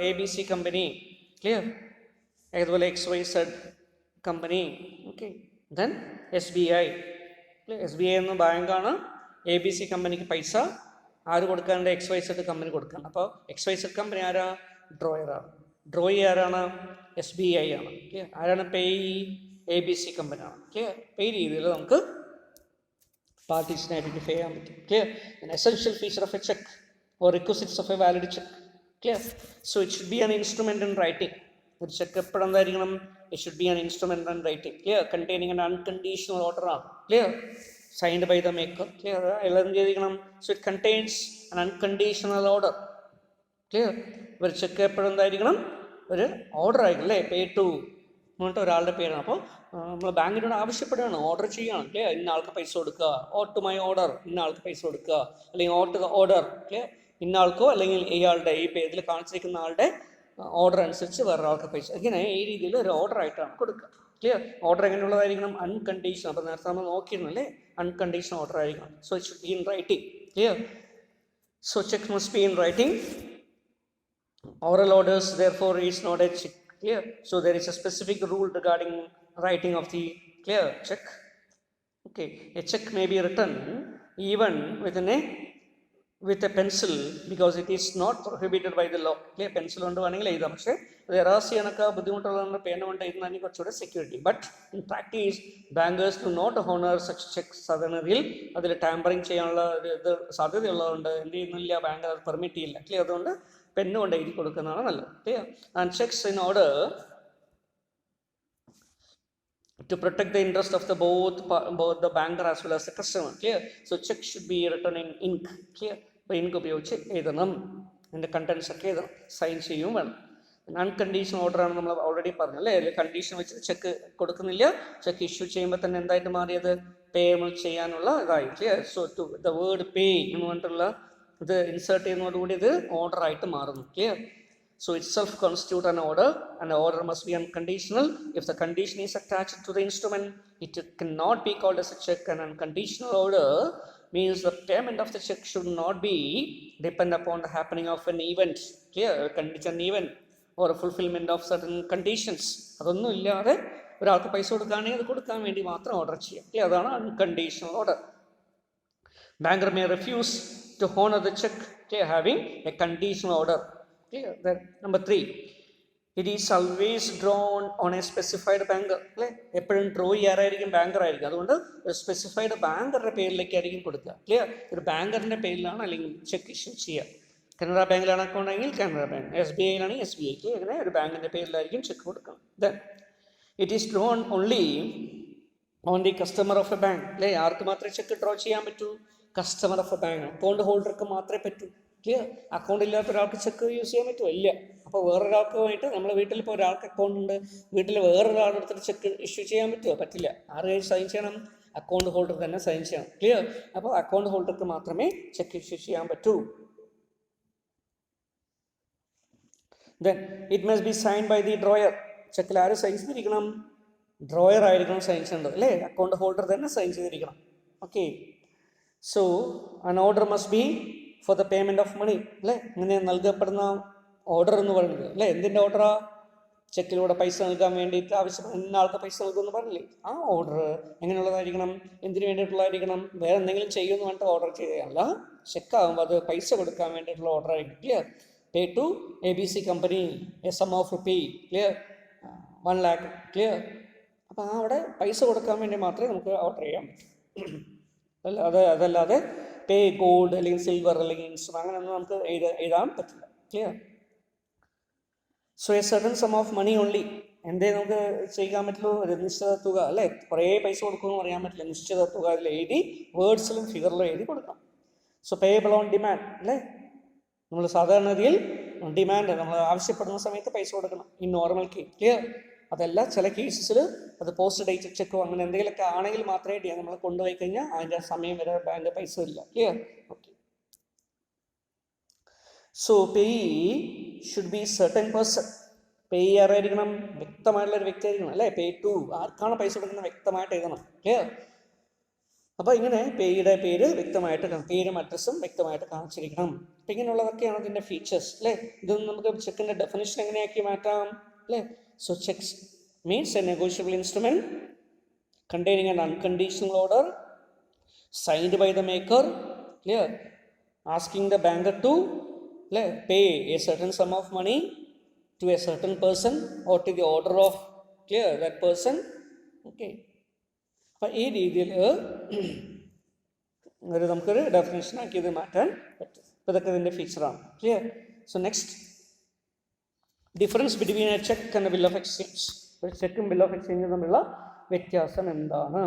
ABC കമ്പനി. ക്ലിയർ? അതുപോലെ XYZ company. Okay. Then SBI. SBI എന്ന ബാങ്കാണ് ABC കമ്പനിക്ക് പൈസ ആര് കൊടുക്കാണ്ട്? XYZ കമ്പനി കൊടുക്കാണ്ട്. അപ്പോൾ XYZ കമ്പനി ആരാ? ഡ്രോയറാണ്. ഡ്രോയി ആരാണ്? SBI ആണ്. ക്ലിയർ? ആരാണ് പേയ്? ABC കമ്പനിയാണ്. ക്ലിയർ? ഈ രീതിയിൽ നമുക്ക് പാർട്ടീസിനെ ഐഡൻറ്റിഫൈ ചെയ്യാൻ പറ്റും. Clear? Essential feature of a cheque or requisites of a valid cheque. Clear? So it should be an instrument in writing. ഒരു ചെക്ക് എപ്പോഴും എന്തായിരിക്കണം? It should be an instrument in writing. Clear? Containing an unconditional order ആണ്. Clear? Signed by the maker. Clear? എല്ലാം ചെയ്തിരിക്കണം. So it contains an unconditional order. Clear? ഒരു cheque എപ്പോഴും എന്തായിരിക്കണം? ഒരു ഓർഡർ ആയിരിക്കും അല്ലേ? പേ ടു എന്നിട്ട് ഒരാളുടെ പേരാണ്. അപ്പോൾ നമ്മൾ ബാങ്കിനോട് ആവശ്യപ്പെടുകയാണ്, ഓർഡർ ചെയ്യുകയാണ്. ക്ലിയർ? ഇന്ന ആൾക്ക് പൈസ കൊടുക്കുക, ഓർ ടു മൈ ഓർഡർ, ഇന്ന ആൾക്ക് പൈസ കൊടുക്കുക, അല്ലെങ്കിൽ or to the order. Clear? ഇന്ന ആൾക്കോ അല്ലെങ്കിൽ ഇയാളുടെ ഈ പേരിൽ കാണിച്ചിരിക്കുന്ന ആളുടെ ഓർഡർ അനുസരിച്ച് വേറൊരാൾക്ക് പൈസ. ഇങ്ങനെ ഈ രീതിയിൽ ഒരു ഓർഡർ ആയിട്ടാണ് കൊടുക്കുക. ക്ലിയർ? ഓർഡർ എങ്ങനെയുള്ളതായിരിക്കണം? അൺകണ്ടീഷണൽ. അപ്പോൾ നേരത്തെ നമ്മൾ നോക്കിയിരുന്നു അല്ലേ, അൺകണ്ടീഷണൽ ഓർഡർ ആയിരിക്കണം. So it should be in writing. Clear? So check must be in writing. Oral orders, therefore, is not a check. Clear? So there is a specific rule regarding writing of the clear check. Okay, a check may be written even with a pencil because it is not prohibited by the law. Clear? Pencil കൊണ്ട് വേണമെങ്കിൽ എഴുതാം, പക്ഷേ എറാസ് ചെയ്യാനൊക്കെ ബുദ്ധിമുട്ടുള്ളതുകൊണ്ട് പേന കൊണ്ട് എഴുതുന്നതിന് കുറച്ചുകൂടെ security. But in practice bankers do not honour such cheque. സാധാരണയിൽ അതിൽ ടാമ്പറിങ് ചെയ്യാനുള്ള ഇത് സാധ്യതയുള്ളതുകൊണ്ട് എന്ത് ചെയ്യുന്നില്ല, ബാങ്ക് അത് പെർമിറ്റ് ചെയ്യില്ല. ക്ലിയർ? അതുകൊണ്ട് പെന്ന് കൊണ്ട് എഴുതി കൊടുക്കുന്നതാണ് നല്ലത്. Clear? And cheques in order to protect the interest of the both the banker as well as the customer. Clear? So check should be written in ink. Clear? അപ്പോൾ ink ഉപയോഗിച്ച് എഴുതണം, അതിൻ്റെ contents ഒക്കെ എഴുതണം, സൈൻ ചെയ്യും വേണം. Unconditional order ആണ് നമ്മൾ ഓൾറെഡി പറഞ്ഞു അല്ലേ. അതിൽ കണ്ടീഷൻ വെച്ച് ചെക്ക് കൊടുക്കുന്നില്ല, ചെക്ക് ഇഷ്യൂ ചെയ്യുമ്പോൾ തന്നെ എന്തായിട്ട് മാറിയത്, പേയ്മെൽ ചെയ്യാനുള്ള ഇതായി. Clear? So to the word pay എന്ന് പറഞ്ഞിട്ടുള്ള ഇത് ഇൻസേർട്ട് ചെയ്യുന്നതോടുകൂടി ഇത് ഓർഡർ ആയിട്ട് മാറുന്നു. Clear? So itself constitute an order, and the order must be unconditional. If the condition is attached to the instrument, it cannot be called as a check. An unconditional order means the payment of the check should not be depend upon the happening of an event. Clear? An event or a fulfillment of certain conditions. അതൊന്നും ഇല്ലാതെ ഒരാൾക്ക് പൈസ കൊടുക്കുകയാണെങ്കിൽ അത് കൊടുക്കാൻ വേണ്ടി മാത്രം order ചെയ്യാം. അതാണ് unconditional order. Banker may refuse to honor the check having a conditional order. Clear? Then number 3, it is always drawn on a specified banker. അല്ലേ? എപ്പോഴും ഡ്രോ ചെയ്യാറായിരിക്കും ബാങ്കർ ആയിരിക്കും. അതുകൊണ്ട് ഒരു സ്പെസിഫൈഡ് ബാങ്കറുടെ പേരിലേക്കായിരിക്കും കൊടുക്കുക. ക്ലിയർ? ഒരു ബാങ്കറിൻ്റെ പേരിലാണ് അല്ലെങ്കിൽ ചെക്ക് ഇഷ്യൂ ചെയ്യുക. കനറ ബാങ്കിലാണ് അക്കൗണ്ട് എങ്കിൽ കനറ ബാങ്ക്, SBI യിലാണെങ്കിൽ SBI. അങ്ങനെ ഒരു ബാങ്കിൻ്റെ പേരിലായിരിക്കും ചെക്ക് കൊടുക്കണം. Then it is drawn only on the customer of a bank. അല്ലേ? ആർക്ക് മാത്രമേ ചെക്ക് ഡ്രോ ചെയ്യാൻ പറ്റൂ? Customer of a bank, account ഹോൾഡർക്ക് മാത്രമേ പറ്റൂ. ക്ലിയർ? അക്കൗണ്ട് ഇല്ലാത്ത ഒരാൾക്ക് ചെക്ക് യൂസ് ചെയ്യാൻ പറ്റുമോ? ഇല്ല. അപ്പോൾ വേറൊരാൾക്കുമായിട്ട് നമ്മൾ വീട്ടിൽ ഇപ്പോൾ ഒരാൾക്ക് അക്കൗണ്ട് ഉണ്ട്, വീട്ടിൽ വേറൊരാളെടുത്തിട്ട് ചെക്ക് ഇഷ്യൂ ചെയ്യാൻ പറ്റുമോ? പറ്റില്ല. ആര് സൈൻ ചെയ്യണം? അക്കൗണ്ട് ഹോൾഡർ തന്നെ സൈൻ ചെയ്യണം. ക്ലിയർ? അപ്പോൾ അക്കൗണ്ട് ഹോൾഡർക്ക് മാത്രമേ ചെക്ക് ഇഷ്യൂ ചെയ്യാൻ പറ്റൂ. Then it must be sign by the drawer. ചെക്കിൽ ആര് സൈൻ ചെയ്തിരിക്കണം? ഡ്രോയർ ആയിരിക്കണം സൈൻ ചെയ്യേണ്ടത് അല്ലേ? അക്കൗണ്ട് ഹോൾഡർ തന്നെ സൈൻ ചെയ്തിരിക്കണം. Okay. So an order must be for the payment of money. അല്ലേ? ഇങ്ങനെ നൽകപ്പെടുന്ന ഓർഡർ എന്ന് പറയുന്നത് അല്ലേ, എന്തിൻ്റെ ഓർഡറാ? ചെക്കിലൂടെ പൈസ നൽകാൻ വേണ്ടിയിട്ട് ആവശ്യം ഇന്ന ആൾക്ക് പൈസ നൽകുമെന്ന് പറഞ്ഞില്ലേ? ആ ഓർഡർ എങ്ങനെയുള്ളതായിരിക്കണം? എന്തിനു വേണ്ടിയിട്ടുള്ളതായിരിക്കണം? വേറെ എന്തെങ്കിലും ചെയ്യുമെന്ന് പറഞ്ഞിട്ട് ഓർഡർ ചെയ്യുകയല്ല. ചെക്കാകുമ്പോൾ അത് പൈസ കൊടുക്കാൻ വേണ്ടിയിട്ടുള്ള ഓർഡർ ആയിരിക്കും. Clear? Pay to ABC company a sum of rupee. Clear? 1 lakh. Clear? അപ്പോൾ അവിടെ പൈസ കൊടുക്കാൻ വേണ്ടി മാത്രമേ നമുക്ക് ഓർഡർ ചെയ്യാൻ പറ്റൂ. അതല്ലാതെ പേ ഗോൾഡ് അല്ലെങ്കിൽ സിൽവർ അല്ലെങ്കിൽ ഇൻസ്ട്രുമെന്റ് അങ്ങനെയൊന്നും നമുക്ക് എഴുതാൻ പറ്റില്ല. Clear? So a certain sum of money only. എന്തേ നമുക്ക് ചെയ്യാൻ പറ്റുള്ളൂ? ഒരു നിശ്ചിത തുക അല്ലേ? കുറേ പൈസ കൊടുക്കുമെന്ന് പറയാൻ പറ്റില്ല. നിശ്ചിത തുക അതിൽ എഴുതി വേർഡ്സിലും ഫിഗറിലും എഴുതി കൊടുക്കണം. സോ പേയബിൾ ഓൺ ഡിമാൻഡ് അല്ലേ? നമ്മൾ സാധാരണഗതിയിൽ ഡിമാൻഡ് നമ്മൾ ആവശ്യപ്പെടുന്ന സമയത്ത് പൈസ കൊടുക്കണം. ഈ നോർമൽ കേസ്. ക്ലിയർ? അതല്ല, ചില കേസസിൽ അത് പോസ്റ്റ് ഡേറ്റ് ചെക്കോ അങ്ങനെ എന്തെങ്കിലുമൊക്കെ ആണെങ്കിൽ മാത്രമേ നമ്മൾ കൊണ്ടുപോയി കഴിഞ്ഞാൽ അതിൻ്റെ സമയം വരെ ബാങ്ക് പൈസ ഇല്ല. Clear? Okay. So payee should be certain person. Payee ആരായിരിക്കണം? വ്യക്തമായിട്ടുള്ളൊരു വ്യക്തി ആയിരിക്കണം അല്ലേ? പേ ടു, ആർക്കാണ് പൈസ കൊടുക്കുന്നത് വ്യക്തമായിട്ട് എഴുതണം. ക്ലിയർ? അപ്പോൾ ഇങ്ങനെ പേയുടെ പേര് വ്യക്തമായിട്ട്, പേരും അഡ്രസ്സും വ്യക്തമായിട്ട് കാണിച്ചിരിക്കണം. അപ്പം ഇങ്ങനെയുള്ളതൊക്കെയാണ് ഇതിൻ്റെ ഫീച്ചേഴ്സ് അല്ലേ? ഇതൊന്നും നമുക്ക് ചെക്കിൻ്റെ ഡെഫിനിഷൻ എങ്ങനെയാക്കി മാറ്റാം അല്ലേ? So checks means a negotiable instrument containing an unconditional order signed by the maker. Clear? Asking the banker to pay a certain sum of money to a certain person or to the order of that person. Okay. അപ്പോൾ ഈ രീതിയിൽ ഒരു നമുക്കൊരു definition ആക്കി ഇത് മാറ്റാൻ പറ്റും. അപ്പോൾ ഇതൊക്കെ ഇതിൻ്റെ feature. Clear? So next, difference between a cheque and a bill of exchange. ഒരു ചെക്കും ബിൽ ഓഫ് എക്സ്ചേഞ്ചും തമ്മിലുള്ള വ്യത്യാസം എന്താണ്?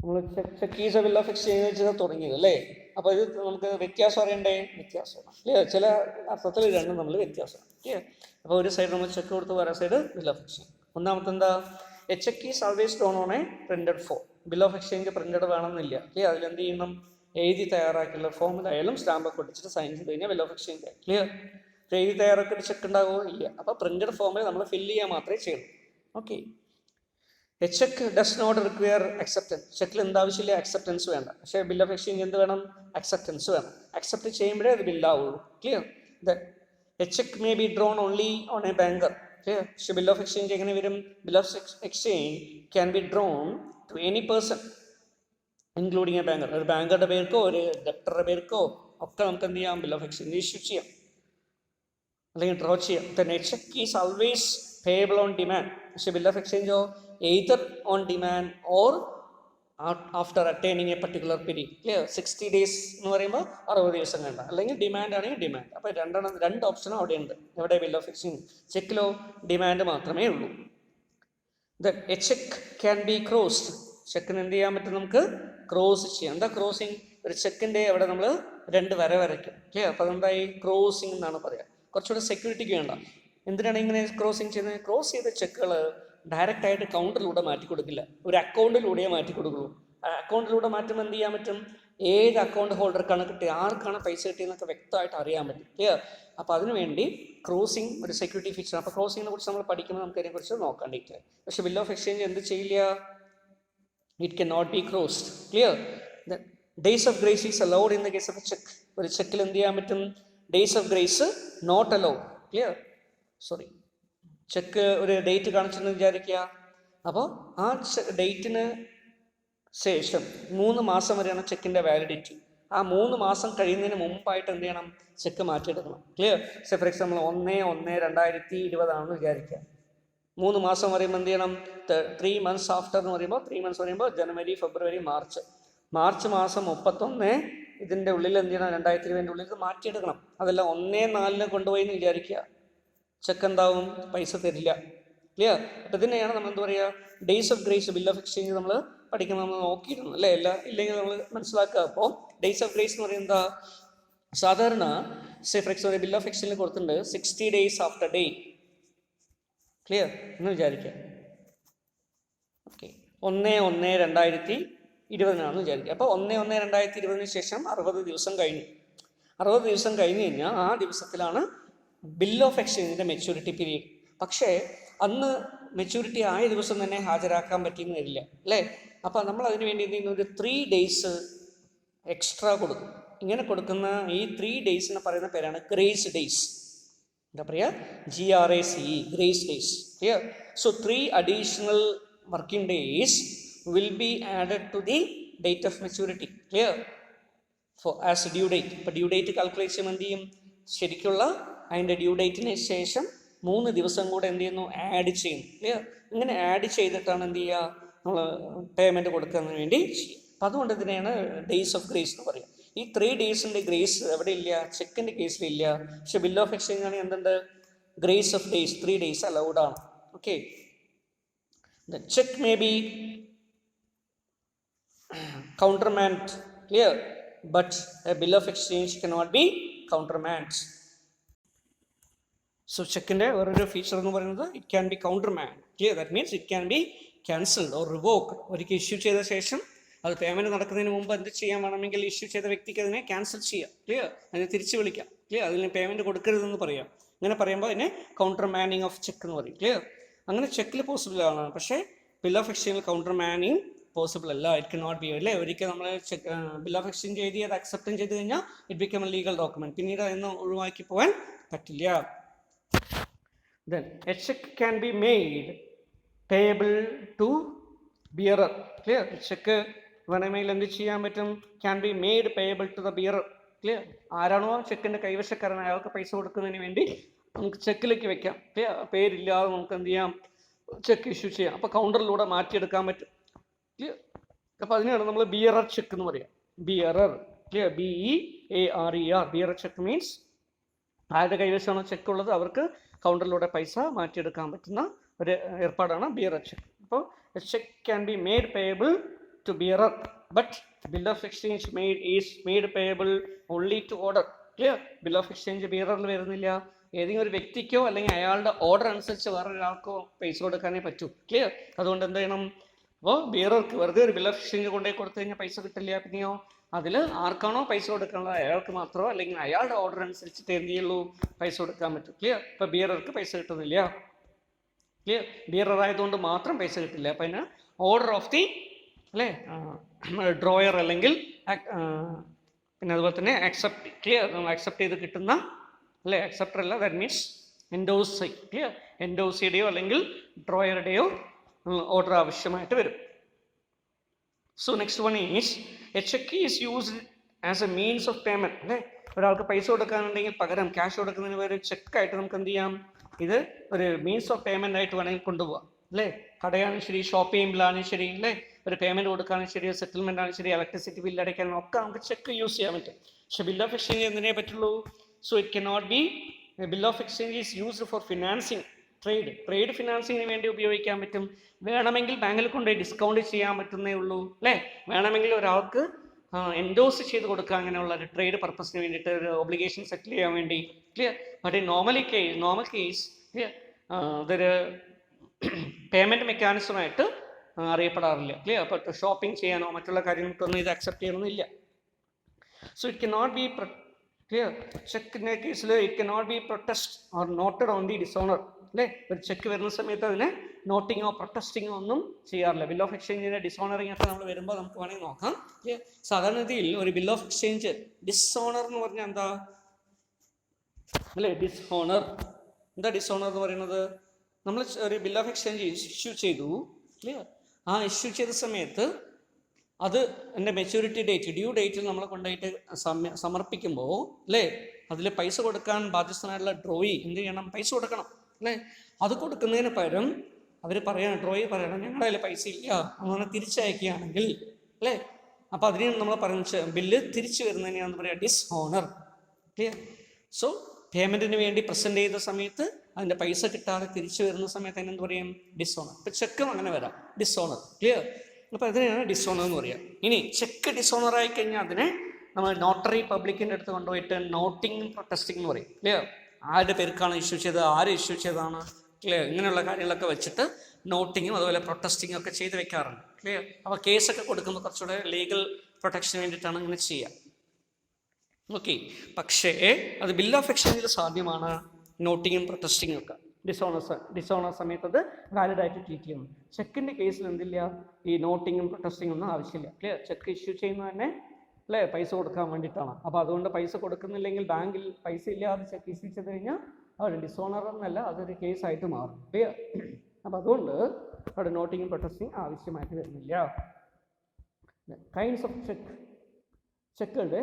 നമ്മൾ cheque is a bill of exchange വെച്ചാൽ തുടങ്ങിയത് അല്ലേ? അപ്പോൾ ഇത് നമുക്ക് വ്യത്യാസം അറിയണ്ടേ? വ്യത്യാസമാണ്. ക്ലിയർ? ചില അർത്ഥത്തിൽ രണ്ടും നമ്മൾ വ്യത്യാസമാണ്. ക്ലിയർ? അപ്പോൾ ഒരു സൈഡ് നമ്മൾ ചെക്ക് കൊടുത്ത് വേറെ സൈഡ് ബിൽ ഓഫ് എക്സ്ചേഞ്ച്. ഒന്നാമത്തെ എന്താ? A cheque is always drawn on a printed form. Bill of exchange printed വേണമെന്നില്ല. ക്ലിയർ? അതിലെന്ത് ചെയ്യണം? എഴുതി തയ്യാറാക്കിയുള്ള ഫോമിലായാലും സ്റ്റാമ്പൊക്കെ ഒട്ടിച്ചിട്ട് സൈൻ ചെയ്ത് കഴിഞ്ഞാൽ ബിൽ ഓഫ് എക്സ്ചേഞ്ച് ആയി. ക്ലിയർ? എഴുതി തയ്യാറാക്കിയിട്ട് ചെക്ക് ഉണ്ടാകുമോ? ഇല്ല. അപ്പോൾ പ്രിന്റഡ് ഫോമിൽ നമ്മൾ ഫില്ല് ചെയ്യാൻ മാത്രമേ ചെയ്യുള്ളൂ. Okay. A cheque does not require acceptance. ചെക്കിൽ എന്താവശ്യമില്ല? അക്സെപ്റ്റൻസ് വേണ്ട. പക്ഷേ ബിൽ ഓഫ് എക്സ്ചേഞ്ച് എന്ത് വേണം? അക്സെപ്റ്റൻസ് വേണം. അക്സെപ്റ്റ് ചെയ്യുമ്പോഴേ അത് ബില്ലാവുള്ളൂ. Clear? A check may be drawn only on a banker. Clear? So bill of exchange എങ്ങനെ വരും? Bill of exchange can be drawn to any person, including a banker. ഒരു ബാങ്കറുടെ പേർക്കോ ഒരു ഡെപ്റ്ററുടെ പേർക്കോ ഒക്കെ നമുക്ക് എന്ത് ചെയ്യാം? ബിൽ ഓഫ് എക്സ്ചേഞ്ച് ഇഷ്യൂ ചെയ്യാം അല്ലെങ്കിൽ ഡ്രോ ചെയ്യാം. Then a check is always payable on demand. പക്ഷേ ബിൽ ഓഫ് എക്സ്ചേഞ്ചോ either on demand or after attaining a particular period. Clear? 60 days എന്ന് പറയുമ്പോൾ 60 ദിവസം കണ്ട, അല്ലെങ്കിൽ ഡിമാൻഡ് ആണെങ്കിൽ ഡിമാൻഡ്. അപ്പോൾ രണ്ട് ഓപ്ഷനും അവിടെ ഉണ്ട്. എവിടെ? Bill of exchange. ചെക്കിലോ ഡിമാൻഡ് മാത്രമേ ഉള്ളൂ. A cheque can be crossed. ചെക്കിന് എന്ത് ചെയ്യാൻ പറ്റും? നമുക്ക് ക്രോസ് ചെയ്യാം. എന്താ ക്രോസിങ്? ഒരു ചെക്കിൻ്റെ അവിടെ നമ്മൾ 2 വര വരയ്ക്കും. ക്ലിയർ? അപ്പോൾ അതെന്തായി? ക്രോസിങ് എന്നാണ് പറയുക. കുറച്ചുകൂടെ സെക്യൂരിറ്റിക്ക് വേണ്ട. എന്തിനാണ് ഇങ്ങനെ ക്രോസിങ് ചെയ്യുന്നത്? ക്രോസ് ചെയ്ത ചെക്കുകൾ ഡയറക്റ്റ് ആയിട്ട് കൗണ്ടറിലൂടെ മാറ്റി കൊടുക്കില്ല, ഒരു അക്കൗണ്ടിലൂടെ മാറ്റി കൊടുക്കുള്ളൂ. അക്കൗണ്ടിലൂടെ മാറ്റുമ്പോൾ എന്ത് ചെയ്യാൻ പറ്റും? ഏത് അക്കൗണ്ട് ഹോൾഡർക്കാണ് കിട്ടിയത്, ആർക്കാണ് പൈസ കിട്ടിയെന്നൊക്കെ വ്യക്തമായിട്ട് അറിയാൻ പറ്റും. ക്ലിയർ? അപ്പോൾ അതിനുവേണ്ടി ക്രോസിങ് ഒരു സെക്യൂരിറ്റി ഫീച്ചർ. അപ്പോൾ ക്രോസിങ്ങിനെ കുറിച്ച് നമ്മൾ പഠിക്കുമ്പോൾ നമുക്ക് അതിനെക്കുറിച്ച് നോക്കാൻ ഡീറ്റെയിൽ. പക്ഷേ ബിൽ ഓഫ് എക്സ്ചേഞ്ച് എന്ത് ചെയ്യില്ല? It can not be crossed. Clear? Days of grace is allowed in the case of cheque. ഒരു ചെക്കിൽ എന്ത് ചെയ്യാൻ പറ്റും? Days of grace not allowed. Clear? Sorry, cheque ഒരു ഡേറ്റ് കാണിച്ചെന്ന് വിചാരിക്കുക. അപ്പോൾ ആ ഡേറ്റിന് ശേഷം 3 മാസം വരെയാണ് ചെക്കിൻ്റെ വാലിഡിറ്റി. ആ 3 മാസം കഴിയുന്നതിന് മുമ്പായിട്ട് എന്ത് ചെയ്യണം? ചെക്ക് മാറ്റിയെടുക്കണം. ക്ലിയർ? സോ ഫോർ എക്സാമ്പിൾ 1/1/2020 ആണെന്ന് വിചാരിക്കുക. 3 മാസം പറയുമ്പോൾ എന്ത് ചെയ്യണം? 3 months ആഫ്റ്റർ എന്ന് പറയുമ്പോൾ 3 months പറയുമ്പോൾ ജനുവരി, ഫെബ്രുവരി, മാർച്ച് മാസം 31 ഇതിൻ്റെ ഉള്ളിൽ എന്ത് ചെയ്യണം? 2020 ഉള്ളിൽ മാറ്റിയെടുക്കണം. അതല്ല 1/4 കൊണ്ടുപോയി എന്ന് വിചാരിക്കുക, ചെക്ക് എന്താവും? പൈസ തരില്ല. ക്ലിയർ? അപ്പം ഇതിനെയാണ് നമ്മൾ എന്താ പറയുക? Days of grace. Bill of exchange നമ്മൾ പഠിക്കുമ്പോൾ നമ്മൾ നോക്കിയിരുന്നു അല്ലേ? ഇല്ലെങ്കിൽ നമ്മൾ മനസ്സിലാക്കുക. അപ്പോൾ ഡേയ്സ് ഓഫ് ഗ്രേസ് എന്ന് പറയുന്നത് എന്താ? സാധാരണ ഫോർ എക്സാമ്പിൾ ബിൽ ഓഫ് എക്സ്ചേഞ്ചിൽ കൊടുത്തിട്ടുണ്ട് 60 days ആഫ്റ്റർ ഡേ. ക്ലിയർ എന്ന് വിചാരിക്കുക. ഓക്കെ, 1/1/2020 വിചാരിക്കുക. അപ്പോൾ 1/1/2020 ശേഷം 60 ദിവസം കഴിഞ്ഞു. 60 ദിവസം കഴിഞ്ഞ് കഴിഞ്ഞാൽ ആ ദിവസത്തിലാണ് ബിൽ ഓഫ് എക്സ്ചേഞ്ചിൻ്റെ മെച്യൂരിറ്റി പീരീഡ്. പക്ഷേ അന്ന് മെച്യൂരിറ്റി ആയ ദിവസം തന്നെ ഹാജരാക്കാൻ പറ്റിയെന്ന് വരില്ല അല്ലേ? അപ്പോൾ നമ്മൾ അതിന് വേണ്ടി എന്ത് ചെയ്യുന്നു? ഒരു 3 days എക്സ്ട്രാ കൊടുക്കും. ഇങ്ങനെ കൊടുക്കുന്ന ഈ 3 daysന് പറയുന്ന പേരാണ് ഗ്രേസ് ഡേയ്സ്. എന്താ പറയുക? GRACE, grace days. Clear? So 3 additional working days will be added to the date of maturity. Clear? For as due date. ഇപ്പോൾ ഡ്യൂ ഡേറ്റ് കാൽക്കുലേറ്റ് ചെയ്യുമ്പോൾ എന്ത് ചെയ്യും? ശരിക്കുള്ള അതിൻ്റെ ഡ്യൂ ഡേറ്റിന് ശേഷം 3 ദിവസം കൂടെ എന്ത് ചെയ്യുന്നു? ആഡ് ചെയ്യുന്നു. ക്ലിയർ? ഇങ്ങനെ ആഡ് ചെയ്തിട്ടാണ് എന്ത് ചെയ്യുക? നമ്മൾ പേയ്മെൻറ്റ് കൊടുക്കുന്നതിന് വേണ്ടി ചെയ്യും. അപ്പം അതുകൊണ്ട് ഇതിനെയാണ് ഡേയ്സ് ഓഫ് ഗ്രേസ് എന്ന് പറയുക. ഈ 3 daysൻ്റെ ഗ്രേസ് എവിടെ ഇല്ല? ചെക്കിൻ്റെ കേസിലില്ല. പക്ഷെ ബിൽ ഓഫ് എക്സ്ചേഞ്ച് ആണെങ്കിൽ എന്തുണ്ട്? Grace of days 3 days allowed ആണ്. Okay, the check may be countermand. Clear? But a bill of exchange cannot be countermand. So ചെക്കിൻ്റെ വേറൊരു ഫീച്ചർ എന്ന് പറയുന്നത് it can be countermand. Clear? That means it can be cancelled or revoked. ഒരിക്കൽ issue ചെയ്ത ശേഷം അത് payment നടക്കുന്നതിന് മുമ്പ് എന്ത് ചെയ്യാൻ വേണമെങ്കിൽ ഇഷ്യൂ ചെയ്ത വ്യക്തിക്ക് അതിനെ ക്യാൻസൽ ചെയ്യാം. ക്ലിയർ? അതിനെ തിരിച്ച് വിളിക്കാം. ക്ലിയർ? അതിന് പേയ്മെൻറ്റ് കൊടുക്കരുതെന്ന് പറയാം. ഇങ്ങനെ പറയുമ്പോൾ അതിനെ കൗണ്ടർ മാനിങ് ഓഫ് ചെക്ക് എന്ന് പറയും. ക്ലിയർ? അങ്ങനെ ചെക്കിൽ പോസിബിൾ ആണ്. പക്ഷേ ബിൽ ഓഫ് എക്സ്ചേഞ്ചിൽ കൗണ്ടർ മാനിങ് പോസിബിൾ അല്ല. It cannot be. അല്ലേ? ഒരിക്കൽ നമ്മൾ ബിൽ ഓഫ് എക്സ്ചേഞ്ച് എഴുതി അത് അക്സെപ്റ്റും ചെയ്ത് കഴിഞ്ഞാൽ it become A legal document. പിന്നീട് അതിന് ഒഴിവാക്കി പോകാൻ പറ്റില്ല. Then a check can be made payable to bearer. Clear? Cheque വേണമെങ്കിൽ എന്ത് ചെയ്യാൻ പറ്റും? Can be made payable to the bearer. Clear? ആരാണോ ചെക്കിൻ്റെ കൈവശക്കാരൻ അയാൾക്ക് പൈസ കൊടുക്കുന്നതിന് വേണ്ടി നമുക്ക് ചെക്കിലേക്ക് വെക്കാം. ക്ലിയർ? പേരില്ലാതെ നമുക്ക് എന്ത് ചെയ്യാം? ചെക്ക് ഇഷ്യൂ ചെയ്യാം. അപ്പോൾ കൗണ്ടറിലൂടെ മാറ്റിയെടുക്കാൻ പറ്റും. ക്ലിയർ? അപ്പോൾ അതിനാണ് നമ്മൾ ബിയറർ ചെക്ക് എന്ന് പറയാം. Bearer. Clear? BEARER. Bearer check means ആരുടെ കൈവശമാണോ ചെക്ക് ഉള്ളത് അവർക്ക് കൗണ്ടറിലൂടെ പൈസ മാറ്റിയെടുക്കാൻ പറ്റുന്ന ഒരു ഏർപ്പാടാണ് ബിയറർ ചെക്ക്. അപ്പോൾ cheque can be made payable to bearer, but bill of exchange made payable only to order. Clear? Bill of exchange ബിയററിൽ വരുന്നില്ല. ഏതെങ്കിലും ഒരു വ്യക്തിക്കോ അല്ലെങ്കിൽ അയാളുടെ ഓർഡർ അനുസരിച്ച് വേറൊരാൾക്കോ പൈസ കൊടുക്കാനേ പറ്റൂ. ക്ലിയർ? അതുകൊണ്ട് എന്ത് ചെയ്യണം? അപ്പോൾ ബിയറർക്ക് വെറുതെ ഒരു ബിൽ ഓഫ് എക്സ്ചേഞ്ച് കൊണ്ടുപോയി കൊടുത്തു കഴിഞ്ഞാൽ പൈസ കിട്ടില്ല. പിന്നെയോ അതിൽ ആർക്കാണോ പൈസ കൊടുക്കാനുള്ളത് അയാൾക്ക് മാത്രമോ അല്ലെങ്കിൽ അയാളുടെ ഓർഡർ അനുസരിച്ചിട്ട് എന്ത് ചെയ്യുള്ളൂ? പൈസ കൊടുക്കാൻ പറ്റും. ക്ലിയർ? ഇപ്പോൾ ബിയറർക്ക് പൈസ കിട്ടുന്നില്ല. ക്ലിയർ? ബിയറർ ആയതുകൊണ്ട് മാത്രം പൈസ കിട്ടില്ല. അപ്പം അതിന് ഓർഡർ ഓഫ് ദി അല്ലേ ഡ്രോയർ അല്ലെങ്കിൽ പിന്നെ അതുപോലെ തന്നെ അക്സെപ്റ്റ്. ക്ലിയർ? നമ്മൾ അക്സെപ്റ്റ് ചെയ്ത് കിട്ടുന്ന അല്ലേ? അക്സെപ്റ്റർ അല്ല, ദാറ്റ് മീൻസ് എൻഡോസ്. ക്ലിയർ? എൻഡോസിയുടെയോ അല്ലെങ്കിൽ ഡ്രോയറുടെയോ ഓർഡർ ആവശ്യമായിട്ട് വരും. So next one is a cheque is used as A means of payment. അല്ലേ? ഒരാൾക്ക് പൈസ കൊടുക്കാനുണ്ടെങ്കിൽ പകരം ക്യാഷ് കൊടുക്കുന്നതിന് പകരം ചെക്കായിട്ട് നമുക്ക് എന്ത് ചെയ്യാം? ഇത് ഒരു മീൻസ് ഓഫ് പേയ്മെന്റ് ആയിട്ട് വേണമെങ്കിൽ കൊണ്ടുപോകാം. അല്ലേ? കടയാണെങ്കിൽ ശരി, ഷോപ്പ് ചെയ്യുമ്പോഴാണെങ്കിൽ ശരി, അല്ലേ? ഒരു പേയ്മെന്റ് കൊടുക്കാനും ശരി, സെറ്റിൽമെന്റ് ആണ് ശരി, ഇലക്ട്രിസിറ്റി ബില്ല് അടയ്ക്കാനും ഒക്കെ നമുക്ക് ചെക്ക് യൂസ് ചെയ്യാൻ പറ്റും. പക്ഷെ ബിൽ ഓഫ് എക്സ്ചേഞ്ച് എന്തിനേ പറ്റുള്ളൂ? So it cannot be bill of exchange is used for financing trade ഫിനാൻസിങ്ങിന് വേണ്ടി ഉപയോഗിക്കാൻ പറ്റും. വേണമെങ്കിൽ ബാങ്കിൽ കൊണ്ടുപോയി ഡിസ്കൗണ്ട് ചെയ്യാൻ പറ്റുന്നേ ഉള്ളൂ. അല്ലേ? വേണമെങ്കിൽ ഒരാൾക്ക് എൻഡോസ് ചെയ്ത് കൊടുക്കുക, അങ്ങനെയുള്ള ഒരു ട്രേഡ് പർപ്പസിന് വേണ്ടിയിട്ട്, ഒരു ഒബ്ലിഗേഷൻ സെറ്റിൽ ചെയ്യാൻ വേണ്ടി. Clear? But in normal case clear ഇതൊരു പേയ്മെൻറ്റ് മെക്കാനിസമായിട്ട് അറിയപ്പെടാറില്ല. ക്ലിയർ? അപ്പോൾ ഷോപ്പിംഗ് ചെയ്യാനോ മറ്റുള്ള കാര്യങ്ങൾക്കൊന്നും ഇത് അക്സെപ്റ്റ് ചെയ്യണമെന്നില്ല. So it cannot be clear. ചെക്കിൻ്റെ കേസിൽ it cannot be protest or noted on the dishonour. അല്ലേ? ഒരു ചെക്ക് വരുന്ന സമയത്ത് അതിനെ നോട്ടിങ്ങോ പ്രൊട്ടസ്റ്റിങ്ങോ ഒന്നും ചെയ്യാറില്ല. ബിൽ ഓഫ് എക്സ്ചേഞ്ചിൻ്റെ ഡിസോണറിങ് ഒക്കെ നമ്മൾ വരുമ്പോൾ നമുക്ക് വേണമെങ്കിൽ നോക്കാം. സാധാരണഗതിയിൽ ഒരു ബിൽ ഓഫ് എക്സ്ചേഞ്ച് ഡിസോണർ എന്ന് പറഞ്ഞാൽ എന്താ? അല്ലേ? ഡിസോണർ എന്താ? ഡിസോണർ എന്ന് പറയുന്നത്, നമ്മൾ ഒരു ബിൽ ഓഫ് എക്സ്ചേഞ്ച് ഇഷ്യൂ ചെയ്തു. ക്ലിയർ? ആ ഇഷ്യൂ ചെയ്ത സമയത്ത് അത് എൻ്റെ മെച്യൂരിറ്റി ഡേറ്റ്, ഡ്യൂ ഡേറ്റിൽ നമ്മൾ കൊണ്ടുപോയിട്ട് സമർപ്പിക്കുമ്പോൾ, അല്ലേ, അതിൽ പൈസ കൊടുക്കാൻ ബാധ്യസ്ഥനായിട്ടുള്ള ഡ്രോയി എന്ത് ചെയ്യണം? പൈസ കൊടുക്കണം. അല്ലേ? അത് കൊടുക്കുന്നതിന് പകരം അവർ പറയണം, ഡ്രോയി പറയണം, ഞങ്ങളുടെ കയ്യിൽ പൈസ ഇല്ല, അങ്ങനെ തിരിച്ചയക്കുകയാണെങ്കിൽ, അല്ലേ, അപ്പോൾ അതിനെയാണ് നമ്മൾ പറയുന്നത് ബില്ല് തിരിച്ചു വരുന്നതിനെയാണെന്ന് പറയുക ഡിസ്ഹോണർ. ക്ലിയർ? സോ പേയ്മെൻറ്റിന് വേണ്ടി പ്രസൻറ്റ് ചെയ്ത സമയത്ത് അതിൻ്റെ പൈസ കിട്ടാതെ തിരിച്ചു വരുന്ന സമയത്ത് അതിനെന്ത് പറയും? ഡിസ്ഹോണർ. ഇപ്പം ചെക്കും അങ്ങനെ വരാം, ഡിസ്ഹോണർ. ക്ലിയർ? അപ്പോൾ അതിനെയാണ് ഡിസോണർ എന്ന് പറയുക. ഇനി ചെക്ക് ഡിസോണർ ആയി കഴിഞ്ഞാൽ അതിനെ നമ്മൾ നോട്ടറി പബ്ലിക്കിൻ്റെ അടുത്ത് കൊണ്ടുപോയിട്ട് നോട്ടിങ്ങും പ്രൊട്ടസ്റ്റിംഗ് എന്ന് പറയും. ക്ലിയർ? ആരുടെ പേർക്കാണ് ഇഷ്യൂ ചെയ്തത്, ആര് ഇഷ്യൂ ചെയ്തതാണ്, ക്ലിയർ? ഇങ്ങനെയുള്ള കാര്യങ്ങളൊക്കെ വെച്ചിട്ട് നോട്ടിങ്ങും അതുപോലെ പ്രൊട്ടസ്റ്റിങ്ങും ഒക്കെ ചെയ്ത് വെക്കാറുണ്ട്. ക്ലിയർ? അപ്പോൾ കേസൊക്കെ കൊടുക്കുമ്പോൾ കുറച്ചുകൂടെ ലീഗൽ പ്രൊട്ടക്ഷന് വേണ്ടിയിട്ടാണ് ഇങ്ങനെ ചെയ്യുക. ഓക്കെ. പക്ഷേ അത് ബിൽ ഓഫ് എക്സ്ചേഞ്ചിൽ സാധ്യമാണ്, നോട്ടിങ്ങും പ്രൊട്ടസ്റ്റിങ്ങും ഒക്കെ. ഡിസോണർ സമയത്ത് അത് വാലിഡായിട്ട് ട്രീറ്റ് ചെയ്യുന്നു. ചെക്കിൻ്റെ കേസിൽ എന്തില്ല? ഈ നോട്ടിങ്ങും പ്രൊട്ടസ്റ്റിങ്ങും ഒന്നും ആവശ്യമില്ല. ക്ലിയർ? ചെക്ക് ഇഷ്യൂ ചെയ്യുന്നത് തന്നെ, അല്ലേ, പൈസ കൊടുക്കാൻ വേണ്ടിയിട്ടാണ്. അപ്പോൾ അതുകൊണ്ട് പൈസ കൊടുക്കുന്നില്ലെങ്കിൽ ബാങ്കിൽ പൈസ ഇല്ലാതെ ചെക്ക് ഇഷ്യൂ ചെയ്ത് കഴിഞ്ഞാൽ അവിടെ ഡിസോണർ എന്നല്ല, അതൊരു കേസായിട്ട് മാറും. ക്ലിയർ? അപ്പോൾ അതുകൊണ്ട് അവിടെ നോട്ടിങ്ങും പ്രൊട്ടസ്റ്റിങ്ങും ആവശ്യമായിട്ട് വരുന്നില്ല. Kinds of cheque. ചെക്കുകളുടെ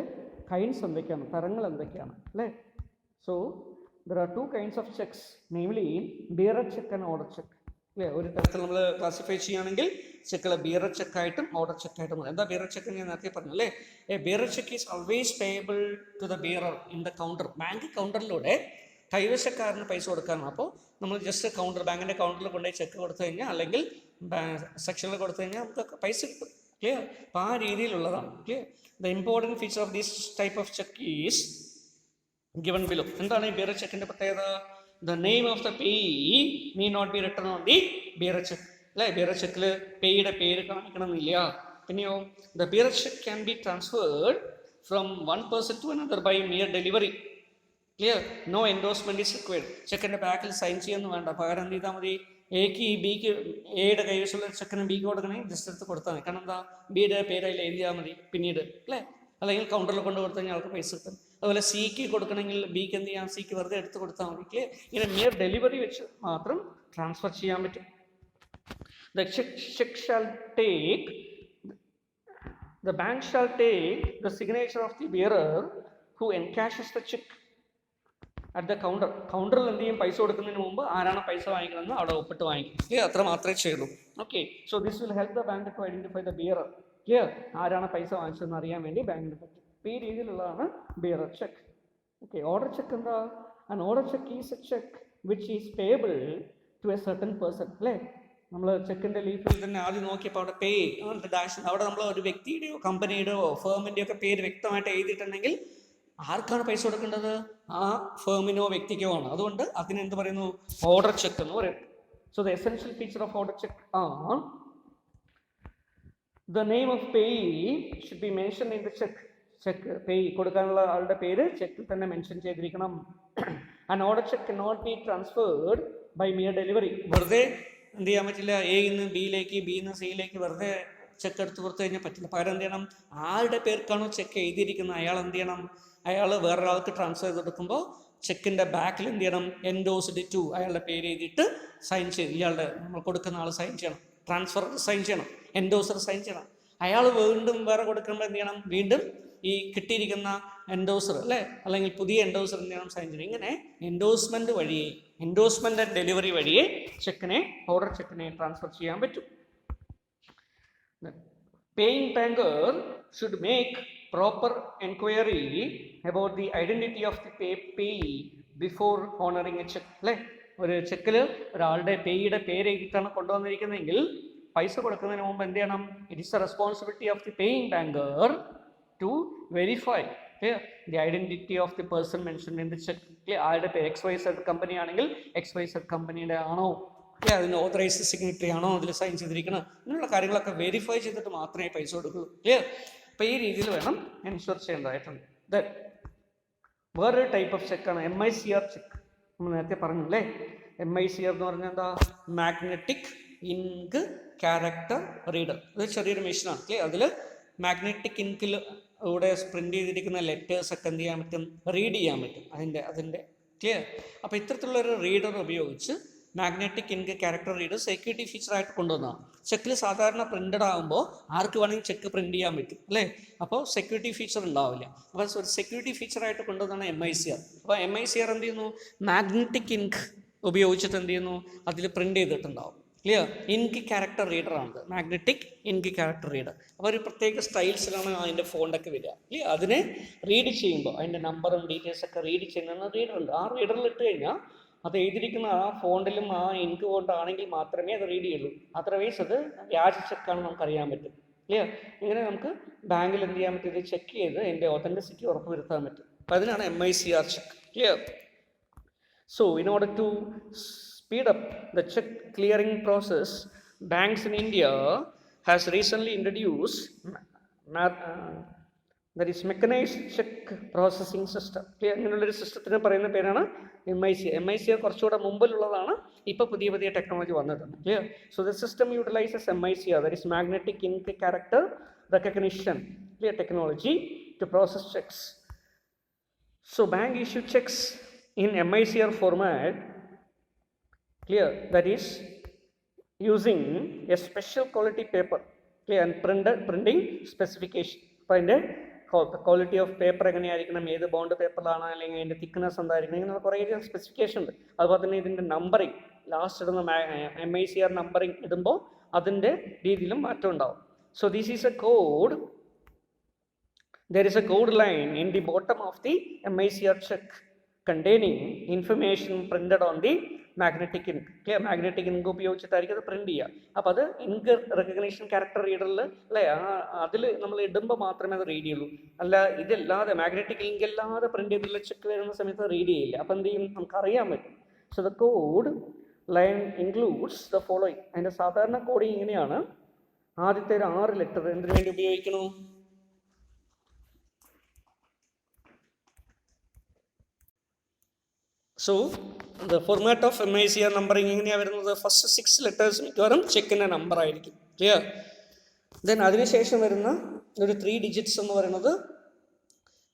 കൈൻഡ്സ് എന്തൊക്കെയാണ്, തരങ്ങൾ എന്തൊക്കെയാണ്, അല്ലേ? So there are two kinds of checks, namely bearer check and order check. അല്ലേ? ഒരു തരത്തിൽ നമ്മൾ ക്ലാസിഫൈ ചെയ്യുകയാണെങ്കിൽ ചെക്കുകൾ ബിയറർ ചെക്കായിട്ടും ഓർഡർ ചെക്കായിട്ടും. എന്താ ബിയറർ ചെക്ക് എന്ന് ഞാൻ നേരത്തെ പറഞ്ഞു, അല്ലേ? A bearer cheque is always payable to the bearer in the counter. Bank കൗണ്ടറിലൂടെ കൈവശക്കാരന് പൈസ കൊടുക്കാനാണ്. അപ്പോൾ നമ്മൾ ജസ്റ്റ് ബാങ്കിൻ്റെ കൗണ്ടറിൽ കൊണ്ടുപോയി ചെക്ക് കൊടുത്തു കഴിഞ്ഞാൽ, അല്ലെങ്കിൽ സെക്ഷനിൽ കൊടുത്തു കഴിഞ്ഞാൽ നമുക്ക് പൈസ കിട്ടും. ക്ലിയർ? അപ്പോൾ ആ രീതിയിലുള്ളതാണ്. Clear? The important feature of this type of cheque is given below. എന്താണ് ഈ ബിയറർ ചെക്കിന്റെ പ്രത്യേകത? The name of the payee need not be written on the bearer cheque. അല്ലേ? ബിയറർ ചെക്കിൽ പേയുടെ പേര് കാണിക്കണമെന്നില്ല. പിന്നെയോ the bearer cheque can be transferred from one person to another by mere delivery. Clear? No endorsement is required. ചെക്കിന്റെ ബാക്കിൽ sign ചെയ്യുന്നു വേണ്ട, പകരം എന്ത് ചെയ്താൽ മതി? എക്ക് ബിക്ക്, എയുടെ കൈവശമുള്ള ചെക്കിന് ബിക്ക് കൊടുക്കണമെങ്കിൽ ജസ്റ്റ് എടുത്ത് കൊടുത്താൽ മതി. കാരണം എന്താ? ബിയുടെ പേര് അതിൽ എഴുതിയാൽ മതി പിന്നീട്, അല്ലേ? അല്ലെങ്കിൽ കൗണ്ടറിൽ കൊണ്ട് കൊടുത്തു കഴിഞ്ഞാൽ ആൾക്ക് പൈസ കിട്ടും. അതുപോലെ സിക്ക് കൊടുക്കണമെങ്കിൽ ബിക്ക് എന്ത് ചെയ്യാം? സിക്ക് വെറുതെ എടുത്ത് കൊടുത്താൽ മതി. ക്ലിയർ? ഇങ്ങനെ മിയർ ഡെലിവറി വെച്ച് മാത്രം ട്രാൻസ്ഫർ ചെയ്യാൻ പറ്റും. The check shall take, the bank shall take the signature of the bearer who encashes the check at the counter. കൗണ്ടറിൽ എന്ത് ചെയ്യും? പൈസ കൊടുക്കുന്നതിന് മുമ്പ് ആരാണ് പൈസ വാങ്ങിക്കണമെന്ന് അവിടെ ഒപ്പിട്ട് വാങ്ങിക്കും. ക്ലിയർ? അത്ര മാത്രമേ ചെയ്യുള്ളൂ. Okay. So this will help the bank to identify the bearer. Clear? ആരാണ് പൈസ വാങ്ങിച്ചതെന്ന് അറിയാൻ വേണ്ടി ബാങ്കിന് പറ്റും. ഈ രീതിയിലുള്ളതാണ് bearer cheque. Okay. Order cheque എന്താ? An order cheque is a cheque which is payable to a certain person. അല്ലേ? നമ്മൾ ചെക്കിൻ്റെ ലീഫിൽ തന്നെ ആദ്യം നോക്കിയപ്പോൾ അവിടെ പേ ഡാഷ്, അവിടെ നമ്മൾ ഒരു വ്യക്തിയുടെയോ കമ്പനിയുടെയോ ഫേമിൻ്റെയോ ഒക്കെ പേര് വ്യക്തമായിട്ട് എഴുതിയിട്ടുണ്ടെങ്കിൽ ആർക്കാണ് പൈസ കൊടുക്കേണ്ടത്? ആ ഫേമിനോ വ്യക്തിക്കോ ആണ്. അതുകൊണ്ട് അതിനെന്ത് പറയുന്നു? ഓർഡർ ചെക്ക് എന്ന് പറയും. So the essential feature of order check ആണ് the name of payee should be mentioned in the check. Cheque pay കൊടുക്കാനുള്ള ആളുടെ പേര് ചെക്കിൽ തന്നെ മെൻഷൻ ചെയ്തിരിക്കണം. And order cheque cannot be transferred by mere delivery. വെറുതെ എന്ത് ചെയ്യാൻ പറ്റില്ല? എന്ന് ബിയിലേക്ക്, ബിന്ന് സിയിലേക്ക് വെറുതെ ചെക്ക് എടുത്ത് കൊടുത്തു കഴിഞ്ഞാൽ പറ്റില്ല. പകരം എന്ത് ചെയ്യണം? ആരുടെ പേർക്കാണോ ചെക്ക് എഴുതിയിരിക്കുന്നത് അയാൾ എന്ത് ചെയ്യണം? അയാൾ വേറൊരാൾക്ക് ട്രാൻസ്ഫർ ചെയ്ത് കൊടുക്കുമ്പോൾ ചെക്കിൻ്റെ ബാക്കിൽ എന്ത് ചെയ്യണം, എൻഡോസ്ഡ് ടു, അയാളുടെ പേര് എഴുതിയിട്ട് സൈൻ ചെയ്ത്, ഇയാളുടെ നമ്മൾ കൊടുക്കുന്ന ആൾ സൈൻ ചെയ്യണം, ട്രാൻസ്ഫർ സൈൻ ചെയ്യണം, എൻഡോസർ സൈൻ ചെയ്യണം. അയാൾ വീണ്ടും വേറെ കൊടുക്കുമ്പോൾ എന്ത് ചെയ്യണം, വീണ്ടും ഈ കിട്ടിയിരിക്കുന്ന എൻഡോസർ അല്ലേ, അല്ലെങ്കിൽ പുതിയ എൻഡോസർ എന്ത് ചെയ്യണം, സൈൻ ചെയ്യണം. ഇങ്ങനെ എൻഡോസ്മെൻറ്റ് വഴിയേ, എൻഡോസ്മെൻ്റ് ആൻഡ് ഡെലിവറി വഴിയേ ചെക്കിനെ, ഓർഡർ ചെക്കിനെ ട്രാൻസ്ഫർ ചെയ്യാൻ പറ്റും. Paying banker should make proper enquiry about the identity of the payee before honoring a check. അല്ലേ, ഒരു ചെക്കിൽ ഒരാളുടെ പേയുടെ പേര് എഴുതിയിട്ടാണ് കൊണ്ടുവന്നിരിക്കുന്നതെങ്കിൽ പൈസ കൊടുക്കുന്നതിന് മുമ്പ് എന്ത് ചെയ്യണം, it is the responsibility of the paying banker to verify the identity of the person mentioned in the cheque. ആളുടെ പേര് XYZ കമ്പനി ആണെങ്കിൽ XYZ കമ്പനിയുടെ ആണോ, അതിന് ഓതറൈസ്ഡ് സിഗ്നറ്ററി ആണോ അതിൽ സൈൻ ചെയ്തിരിക്കണം, ഇങ്ങനെയുള്ള കാര്യങ്ങളൊക്കെ വെരിഫൈ ചെയ്തിട്ട് മാത്രമേ പൈസ കൊടുക്കുള്ളൂ. ക്ലിയർ? അപ്പോൾ ഈ രീതിയിൽ വേണം എൻഷുർ ചെയ്യേണ്ടതായിട്ടുണ്ട്. ദെൻ വേറൊരു ടൈപ്പ് ഓഫ് ചെക്കാണ് MICR ചെക്ക്. നമ്മൾ നേരത്തെ പറഞ്ഞു അല്ലേ, MICR എന്ന് പറഞ്ഞാൽ എന്താ, മാഗ്നറ്റിക് ഇങ്ക് ക്യാരക്ടർ റീഡർ. ഇത് ചെറിയൊരു മെഷീനാണ്. ക്ലിയർ? അതിൽ മാഗ്നറ്റിക് ഇങ്കിൽ ഇവിടെ പ്രിൻ്റ് ചെയ്തിരിക്കുന്ന ലെറ്റേഴ്സൊക്കെ എന്ത് ചെയ്യാൻ പറ്റും, റീഡ് ചെയ്യാൻ പറ്റും അതിൻ്റെ. ക്ലിയർ? അപ്പോൾ ഇത്തരത്തിലുള്ളൊരു റീഡർ ഉപയോഗിച്ച് magnetic ink character reader security ഫീച്ചറായിട്ട് കൊണ്ടുവന്നതാണ്. ചെക്കിൽ സാധാരണ പ്രിൻ്റഡ് ആകുമ്പോൾ ആർക്ക് വേണമെങ്കിൽ ചെക്ക് പ്രിൻ്റ് ചെയ്യാൻ പറ്റും അല്ലേ, അപ്പോൾ സെക്യൂരിറ്റി ഫീച്ചർ ഉണ്ടാവില്ല. അപ്പോൾ ഒരു സെക്യൂരിറ്റി ഫീച്ചറായിട്ട് കൊണ്ടുവന്നതാണ് MICR. അപ്പോൾ MICR എന്ത് ചെയ്യുന്നു, മാഗ്നറ്റിക് ഇങ്ക് ഉപയോഗിച്ചിട്ട് എന്ത് ചെയ്യുന്നു, അതിൽ പ്രിൻ്റ് ചെയ്തിട്ടുണ്ടാവും. ക്ലിയർ? ഇങ്ക് ക്യാരക്ടർ റീഡറാണത്, മാഗ്നറ്റിക് ഇങ്ക് ക്യാരക്ടർ റീഡർ. അപ്പോൾ ഒരു പ്രത്യേക സ്റ്റൈൽസിലാണ് അതിൻ്റെ ഫോണ്ടൊക്കെ വരിക. ക്ലിയർ? അതിനെ റീഡ് ചെയ്യുമ്പോൾ അതിൻ്റെ നമ്പറും ഡീറ്റെയിൽസൊക്കെ റീഡ് ചെയ്യുന്ന റീഡറുണ്ട്. ആ റീഡറിൽ ഇട്ട് കഴിഞ്ഞാൽ അത് എഴുതിയിരിക്കുന്ന ആ ഫോണ്ടിലും ആ ഇങ്ക് കൊണ്ടാണെങ്കിൽ മാത്രമേ അത് റീഡ് ചെയ്യുള്ളൂ. അതർവൈസ് അത് വ്യാജ ചെക്കാണെന്ന് നമുക്ക് അറിയാൻ പറ്റും. ക്ലിയർ? ഇങ്ങനെ നമുക്ക് ബാങ്കിൽ എന്ത് ചെയ്യാൻ പറ്റും, ഇത് ചെക്ക് ചെയ്ത് അതിൻ്റെ ഒതൻറ്റിസിറ്റി ഉറപ്പുവരുത്താൻ പറ്റും. അപ്പോൾ അതിനാണ് MICR cheque. Clear? So in order to speed up the cheque clearing process, banks in India has recently introduce that is mechanised cheque processing system. Clear? ഇങ്ങനെയുള്ളൊരു സിസ്റ്റത്തിന് പറയുന്ന പേരാണ് MICR കുറച്ചുകൂടെ മുമ്പിലുള്ളതാണ്. ഇപ്പോൾ പുതിയ പുതിയ ടെക്നോളജി വന്നിട്ടുണ്ട്. Clear? So the system utilises MICR, that is magnetic ink character recognition, clear, technology to process cheques. So bank issue cheques in MICR format, clear, that is using a special quality paper, clear, and printing specification. അപ്പോൾ അതിൻ്റെ quality of paper എങ്ങനെയായിരിക്കണം, ഏത് bond പേപ്പറിലാണ്, അല്ലെങ്കിൽ അതിൻ്റെ thickness എന്തായിരിക്കണം, ഇങ്ങനെ കുറേ specification ഉണ്ട്. അതുപോലെ തന്നെ ഇതിൻ്റെ നമ്പറിങ്, ലാസ്റ്റ് ഇടുന്ന MICR നമ്പറിങ് ഇടുമ്പോൾ അതിൻ്റെ രീതിയിലും മാറ്റം ഉണ്ടാവും. So this is a code, there is a code line in the bottom of the MICR cheque containing information printed on the magnetic ink. Clear? Magnetic ink ഉപയോഗിച്ചിട്ടായിരിക്കും അത് print ചെയ്യുക. അപ്പോൾ അത് ഇങ്ക് റെക്കഗ്നേഷൻ ക്യാരക്ടർ റീഡറിൽ അല്ലേ, അതിൽ നമ്മൾ ഇടുമ്പോൾ മാത്രമേ അത് റീഡ് ചെയ്യുള്ളൂ. അല്ല ഇതല്ലാതെ മാഗ്നറ്റിക് ഇങ്ക് അല്ലാതെ പ്രിൻറ്റ് ചെയ്തിട്ടുള്ള ചെക്ക് വരുന്ന സമയത്ത് റീഡ് ചെയ്യില്ല. അപ്പോൾ എന്ത് ചെയ്യും, നമുക്കറിയാൻ പറ്റും. So the code line includes the following. അതിൻ്റെ സാധാരണ കോഡിങ് ഇങ്ങനെയാണ്. ആദ്യത്തെ ഒരു 6 ലെറ്റർ എന്തിനു വേണ്ടി ഉപയോഗിക്കണു, so the format of MICR numbering എങ്ങനെയാണ് വരുന്നത്, ഫസ്റ്റ് 6 ലെറ്റേഴ്സ് മിക്കവാറും ചെക്കിൻ്റെ നമ്പർ ആയിരിക്കും. ക്ലിയർ? ദെൻ അതിനുശേഷം വരുന്ന ഒരു 3 ഡിജിറ്റ്സ് എന്ന് പറയുന്നത്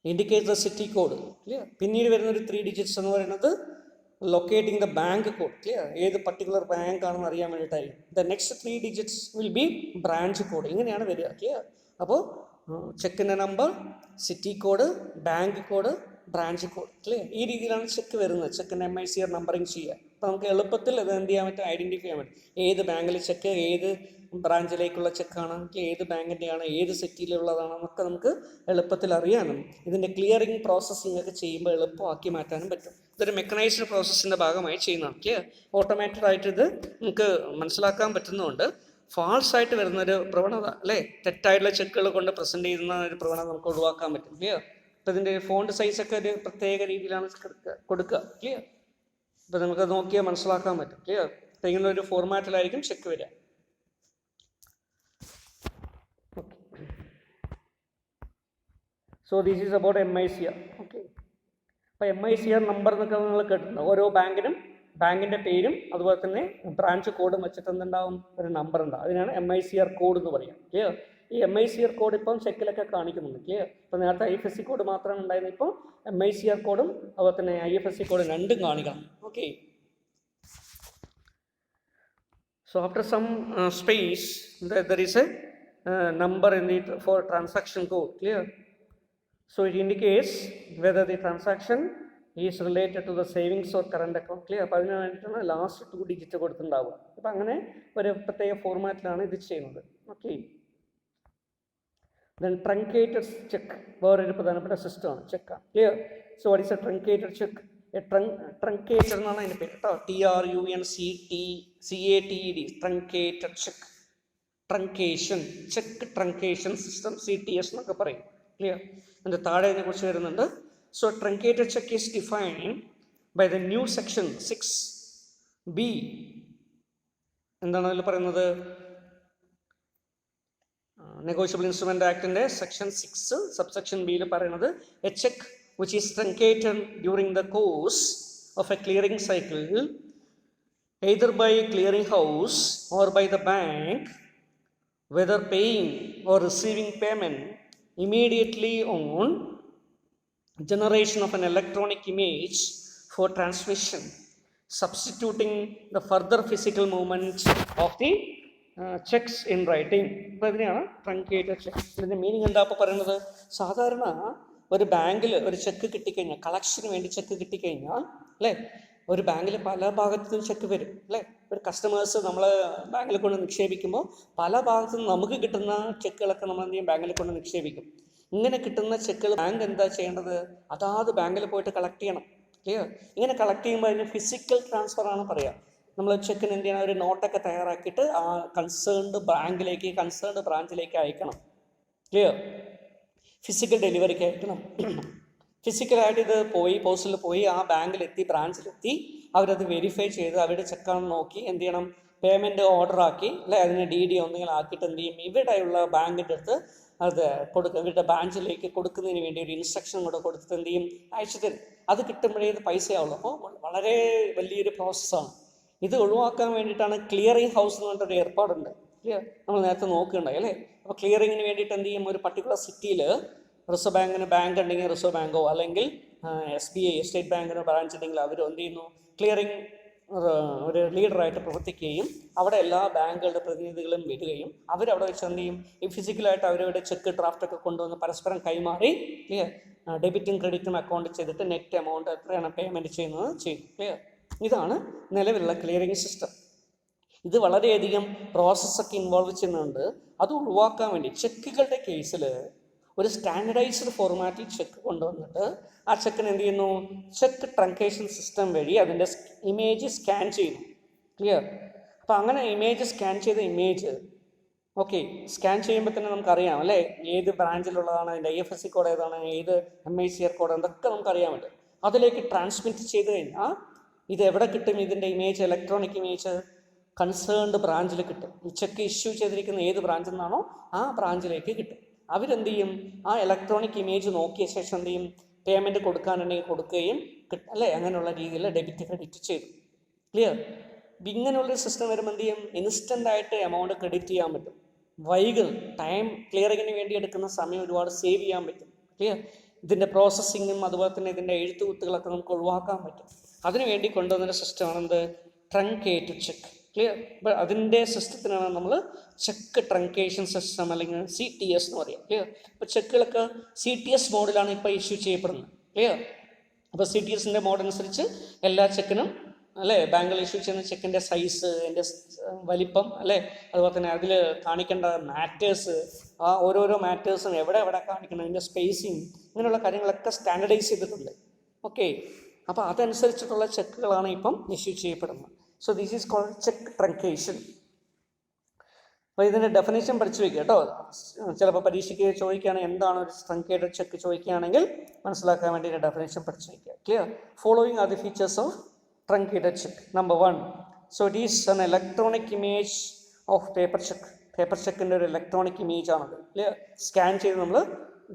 indicate the city code. Clear? പിന്നീട് വരുന്ന ഒരു 3 ഡിജിറ്റ്സ് എന്ന് പറയുന്നത് locating the bank code. Clear? ഏത് പർട്ടിക്കുലർ ബാങ്ക് ആണെന്ന് അറിയാൻ വേണ്ടിയിട്ടായിരിക്കും. The next 3 digits will be branch code. ഇങ്ങനെയാണ് വരിക. ക്ലിയർ? അപ്പോൾ ചെക്കിൻ്റെ number, city code, bank code, branch code. Clear? ഈ രീതിയിലാണ് ചെക്ക് വരുന്നത്. ചെക്കിൻ്റെ MICR നമ്പറിങ് ചെയ്യുക. അപ്പോൾ നമുക്ക് എളുപ്പത്തിൽ അത് എന്ത് ചെയ്യാൻ പറ്റും, ഐഡൻറ്റിഫൈ ചെയ്യാൻ പറ്റും. ഏത് ബാങ്കിലെ ചെക്ക്, ഏത് ബ്രാഞ്ചിലേക്കുള്ള ചെക്കാണ്, ഏത് ബാങ്കിൻ്റെയാണ്, ഏത് സിറ്റിയിലുള്ളതാണെന്നൊക്കെ നമുക്ക് എളുപ്പത്തിൽ അറിയാനും ഇതിൻ്റെ ക്ലിയറിംഗ് പ്രോസസ്സിംഗ് ഒക്കെ ചെയ്യുമ്പോൾ എളുപ്പമാക്കി മാറ്റാനും പറ്റും. ഇതൊരു മെക്കനൈസ്ഡ് പ്രോസസ്സിൻ്റെ ഭാഗമായി ചെയ്യുന്നതാണ്. ക്ലിയർ? ഓട്ടോമാറ്റഡ് ആയിട്ട് ഇത് നമുക്ക് മനസ്സിലാക്കാൻ പറ്റുന്നതുകൊണ്ട് ഫാൾസ് ആയിട്ട് വരുന്നൊരു പ്രവണത അല്ലേ, തെറ്റായിട്ടുള്ള ചെക്കുകൾ കൊണ്ട് പ്രസൻറ്റ് ചെയ്യുന്ന ഒരു പ്രവണത നമുക്ക് ഒഴിവാക്കാൻ പറ്റും. ക്ലിയർ? അപ്പോൾ ഇതിൻ്റെ ഫോണ്ട് സൈസൊക്കെ ഒരു പ്രത്യേക രീതിയിലാണ് കൊടുക്കുക. ക്ലിയർ? അപ്പോൾ നമുക്ക് നോക്കിയാൽ മനസ്സിലാക്കാൻ പറ്റും. ക്ലിയർ? അപ്പോൾ ഇങ്ങനെ ഒരു ഫോർമാറ്റിലായിരിക്കും ചെക്ക് വരിക. So this is about MICR. Okay. അപ്പോൾ MICR നമ്പർ എന്നൊക്കെ നിങ്ങൾ കേട്ടിട്ടുണ്ട്. ഓരോ ബാങ്കിനും ബാങ്കിൻ്റെ പേരും അതുപോലെ തന്നെ ബ്രാഞ്ച് കോഡും വെച്ചിട്ട് എന്തുണ്ടാവും, ഒരു നമ്പർ ഉണ്ടാവും. അതിനാണ് MICR കോഡ് എന്ന് പറയുക. ക്ലിയർ? ഈ MICR കോഡ് ഇപ്പം ചെക്കിലൊക്കെ കാണിക്കുന്നുണ്ട്. ക്ലിയർ? ഇപ്പോൾ നേരത്തെ IFSC കോഡ് മാത്രമാണ് ഉണ്ടായിരുന്നത്, ഇപ്പോൾ MICR കോഡും അതുപോലെ തന്നെ IFSC കോഡും രണ്ടും കാണിക്കണം. Okay. So after some space, there is a number in it for transaction code. Clear? So it indicates whether the transaction is related to the savings or current account. Clear? അപ്പോൾ അതിന് വേണ്ടിയിട്ടാണ് last 2 digit കൊടുത്തിട്ടുണ്ടാവുക. അപ്പോൾ അങ്ങനെ ഒരു പ്രത്യേക ഫോർമാറ്റിലാണ് ഇത് ചെയ്യുന്നത്. Okay. Then truncated check വേറൊരു പ്രധാനപ്പെട്ട സിസ്റ്റമാണ്, ചെക്കാണ്. Clear? So what is a truncated cheque? Truncated എന്നാണ് അതിൻ്റെ പേര് കേട്ടോ. TRUNCATED truncated cheque. Truncation, cheque truncation system, CTS എന്നൊക്കെ പറയും. ക്ലിയർ? അതിൻ്റെ താഴെ അതിനെക്കുറിച്ച് വരുന്നുണ്ട്. So truncated cheque is defined by the new section 6B. എന്താണ് അതിൽ പറയുന്നത്? നെഗോഷ്യബിൾ ഇൻസ്ട്രുമെൻ്റ് ആക്ടിൻ്റെ സെക്ഷൻ 6 സബ്സെക്ഷൻ ബിയിൽ പറയുന്നത് a cheque which is truncated during the course of a clearing cycle either by clearing house or by the bank, whether paying or receiving payment immediately on generation of an electronic image for transmission, substituting the further physical movement of the checks in writing. അപ്പോൾ ഇതിനെയാണ് truncated check. ഇതിൻ്റെ meaning എന്താ അപ്പോൾ പറയുന്നത്? സാധാരണ ഒരു ബാങ്കിൽ ഒരു ചെക്ക് കിട്ടിക്കഴിഞ്ഞാൽ, കളക്ഷന് വേണ്ടി ചെക്ക് കിട്ടിക്കഴിഞ്ഞാൽ അല്ലേ, ഒരു ബാങ്കിൽ പല ഭാഗത്തു നിന്നും ചെക്ക് വരും അല്ലേ. ഒരു കസ്റ്റമേഴ്സ് നമ്മൾ ബാങ്കിൽ കൊണ്ട് നിക്ഷേപിക്കുമ്പോൾ പല ഭാഗത്തു നിന്ന് നമുക്ക് കിട്ടുന്ന ചെക്കുകളൊക്കെ നമ്മൾ എന്ത് ചെയ്യും? ബാങ്കിൽ കൊണ്ട് നിക്ഷേപിക്കും. ഇങ്ങനെ കിട്ടുന്ന ചെക്കുകൾ ബാങ്ക് എന്താ ചെയ്യേണ്ടത്? അതാത് ബാങ്കിൽ പോയിട്ട് കളക്ട് ചെയ്യണം. ക്ലിയർ? ഇങ്ങനെ കളക്ട് ചെയ്യുമ്പോൾ അതിന് ഫിസിക്കൽ ട്രാൻസ്ഫർ ആണ് പറയുക. നമ്മൾ ചെക്കിന് എന്ത് ചെയ്യണം? ഒരു നോട്ടൊക്കെ തയ്യാറാക്കിയിട്ട് ആ കൺസേൺഡ് ബാങ്കിലേക്ക്, കൺസേൺഡ് ബ്രാഞ്ചിലേക്ക് അയക്കണം. ക്ലിയർ? ഫിസിക്കൽ ഡെലിവറിക്ക് അയക്കണം. ഫിസിക്കലായിട്ട് ഇത് പോയി, പോസ്റ്റിൽ പോയി, ആ ബാങ്കിലെത്തി, ബ്രാഞ്ചിലെത്തി, അവരത് വെരിഫൈ ചെയ്ത് അവരുടെ ചെക്കാണെന്ന് നോക്കി എന്ത് ചെയ്യണം? പേയ്മെൻറ്റ് ഓർഡറാക്കി അല്ലെ, അതിന് DD ഒന്നെങ്കിലും ആക്കിയിട്ട് എന്ത് ചെയ്യും? ഇവിടെയുള്ള ബാങ്കിൻ്റെ അടുത്ത് അത് കൊടുക്കുക, ഇവരുടെ ബ്രാഞ്ചിലേക്ക് കൊടുക്കുന്നതിന് വേണ്ടി ഒരു ഇൻസ്ട്രക്ഷൻ കൂടെ കൊടുത്തിട്ട് എന്ത് ചെയ്യും? അയച്ചു തരും. അത് കിട്ടുമ്പോഴേ ഇത് പൈസയാവുള്ളൂ. അപ്പോൾ വളരെ വലിയൊരു പ്രോസസ്സാണ്. ഇത് ഒഴിവാക്കാൻ വേണ്ടിയിട്ടാണ് ക്ലിയറിംഗ് ഹൗസ് എന്ന് പറഞ്ഞിട്ടൊരു ഏർപ്പാടുണ്ട്. ക്ലിയർ? നമ്മൾ നേരത്തെ നോക്കുകയുണ്ടായി അല്ലേ. അപ്പോൾ ക്ലിയറിങ്ങിന് വേണ്ടിയിട്ട് എന്ത് ചെയ്യും? ഒരു പർട്ടിക്കുലർ സിറ്റിയിൽ റിസർവ് ബാങ്കിന് ബാങ്ക് ഉണ്ടെങ്കിൽ റിസർവ് ബാങ്കോ അല്ലെങ്കിൽ SBI സ്റ്റേറ്റ് ബാങ്കിനോ ബ്രാഞ്ച് ഉണ്ടെങ്കിൽ അവർ എന്ത് ചെയ്യുന്നു? ക്ലിയറിംഗ് ഒരു ലീഡറായിട്ട് പ്രവർത്തിക്കുകയും അവിടെ എല്ലാ ബാങ്കുകളുടെ പ്രതിനിധികളും വരികയും അവരവിടെ വെച്ച് എന്ത് ചെയ്യും? ഈ ഫിസിക്കലായിട്ട് അവരുടെ ചെക്ക് ഡ്രാഫ്റ്റൊക്കെ കൊണ്ടുവന്ന് പരസ്പരം കൈമാറി ക്ലിയർ ഡെബിറ്റും ക്രെഡിറ്റും അക്കൗണ്ട് ചെയ്തിട്ട് നെറ്റ് എമൗണ്ട് എത്രയാണ് പേയ്മെൻറ്റ് ചെയ്യുന്നത് ചെയ്യും. ക്ലിയർ? ഇതാണ് നിലവിലുള്ള ക്ലിയറിംഗ് സിസ്റ്റം. ഇത് വളരെയധികം പ്രോസസ്സൊക്കെ ഇൻവോൾവ് ചെയ്യുന്നുണ്ട്. അത് ഒഴിവാക്കാൻ വേണ്ടി ചെക്കുകളുടെ കേസിൽ ഒരു സ്റ്റാൻഡർഡൈസ്ഡ് ഫോർമാറ്റിൽ ചെക്ക് കൊണ്ടുവന്നിട്ട് ആ ചെക്കിന് എന്ത് ചെയ്യുന്നു? ചെക്ക് ട്രങ്കേഷൻ സിസ്റ്റം വഴി അതിൻ്റെ ഇമേജ് സ്കാൻ ചെയ്യുന്നു. ക്ലിയർ? അപ്പോൾ അങ്ങനെ ഇമേജ് സ്കാൻ ചെയ്ത ഇമേജ് ഓക്കെ സ്കാൻ ചെയ്യുമ്പോൾ തന്നെ നമുക്കറിയാം അല്ലേ, ഏത് ബ്രാഞ്ചിലുള്ളതാണ്, അതിൻ്റെ IFSC കോഡ് ഏതാണ്, ഏത് MICR കോഡ്, എന്തൊക്കെ നമുക്കറിയാൻ പറ്റും. അതിലേക്ക് ട്രാൻസ്മിറ്റ് ചെയ്ത് കഴിഞ്ഞാൽ ഇത് എവിടെ കിട്ടും? ഇതിൻ്റെ ഇമേജ്, ഇലക്ട്രോണിക് ഇമേജ് കൺസേൺഡ് ബ്രാഞ്ചിൽ കിട്ടും. ഈ ചെക്ക് ഇഷ്യൂ ചെയ്തിരിക്കുന്ന ഏത് ബ്രാഞ്ചിൽ നിന്നാണോ ആ ബ്രാഞ്ചിലേക്ക് കിട്ടും. അവരെന്ത് ചെയ്യും? ആ ഇലക്ട്രോണിക് ഇമേജ് നോക്കിയ ശേഷം എന്ത് ചെയ്യും? പേയ്മെൻറ്റ് കൊടുക്കാനുണ്ടെങ്കിൽ കൊടുക്കുകയും അല്ലേ, അങ്ങനെയുള്ള രീതിയിൽ ഡെബിറ്റ് ക്രെഡിറ്റ് ചെയ്തു. ക്ലിയർ? ഇങ്ങനെയുള്ളൊരു സിസ്റ്റം വരുമ്പോൾ എന്ത് ചെയ്യും? ഇൻസ്റ്റൻ്റായിട്ട് എമൗണ്ട് ക്രെഡിറ്റ് ചെയ്യാൻ പറ്റും. വൈകും ടൈം ക്ലിയറിങ്ങിന് വേണ്ടി എടുക്കുന്ന സമയം ഒരുപാട് സേവ് ചെയ്യാൻ പറ്റും. ക്ലിയർ? ഇതിൻ്റെ പ്രോസസ്സിങ്ങും അതുപോലെ തന്നെ ഇതിൻ്റെ എഴുത്തുകുത്തുകളൊക്കെ നമുക്ക് ഒഴിവാക്കാൻ പറ്റും. അതിനുവേണ്ടി കൊണ്ടുവന്നൊരു സിസ്റ്റമാണ് എന്ത്? Truncated check. ക്ലിയർ? അപ്പോൾ അതിൻ്റെ സിസ്റ്റത്തിനാണ് നമ്മൾ ചെക്ക് ട്രങ്കേഷൻ സിസ്റ്റം അല്ലെങ്കിൽ CTS എന്ന് പറയാം. ക്ലിയർ? ഇപ്പോൾ ചെക്കുകളൊക്കെ CTS മോഡിലാണ് ഇപ്പോൾ ഇഷ്യൂ ചെയ്യപ്പെടുന്നത്. ക്ലിയർ? അപ്പോൾ CTSൻ്റെ മോഡ് അനുസരിച്ച് എല്ലാ ചെക്കിനും അല്ലേ, ബാങ്കിൽ ഇഷ്യൂ ചെയ്യുന്ന ചെക്കിൻ്റെ സൈസ്, അതിൻ്റെ വലിപ്പം അല്ലേ, അതുപോലെ തന്നെ അതിൽ കാണിക്കേണ്ട മാറ്റേഴ്സ്, ആ ഓരോരോ മാറ്റേഴ്സും എവിടെ കാണിക്കണം, അതിൻ്റെ സ്പേസിങ്, ഇങ്ങനെയുള്ള കാര്യങ്ങളൊക്കെ സ്റ്റാൻഡർഡൈസ് ചെയ്തിട്ടുണ്ട്. ഓക്കെ, അപ്പോൾ അതനുസരിച്ചിട്ടുള്ള ചെക്കുകളാണ് ഇപ്പം ഇഷ്യൂ ചെയ്യപ്പെടുന്നത്. So this is called cheque truncation. അപ്പോൾ ഇതിൻ്റെ ഡെഫിനേഷൻ പഠിച്ചു വയ്ക്കുക കേട്ടോ. ചിലപ്പോൾ പരീക്ഷയ്ക്ക് ചോദിക്കുകയാണെങ്കിൽ എന്താണ് ഒരു ട്രങ്കേറ്റഡ് ചെക്ക് ചോദിക്കുകയാണെങ്കിൽ മനസ്സിലാക്കാൻ വേണ്ടി ഡെഫിനേഷൻ പഠിച്ചു വയ്ക്കുക. Clear? Following are the features of truncated check. Number 1, so it is an electronic image of paper check. Paper ചെക്കിൻ്റെ ഒരു ഇലക്ട്രോണിക് ഇമേജ് ആണത്. ക്ലിയർ? സ്കാൻ ചെയ്ത് നമ്മൾ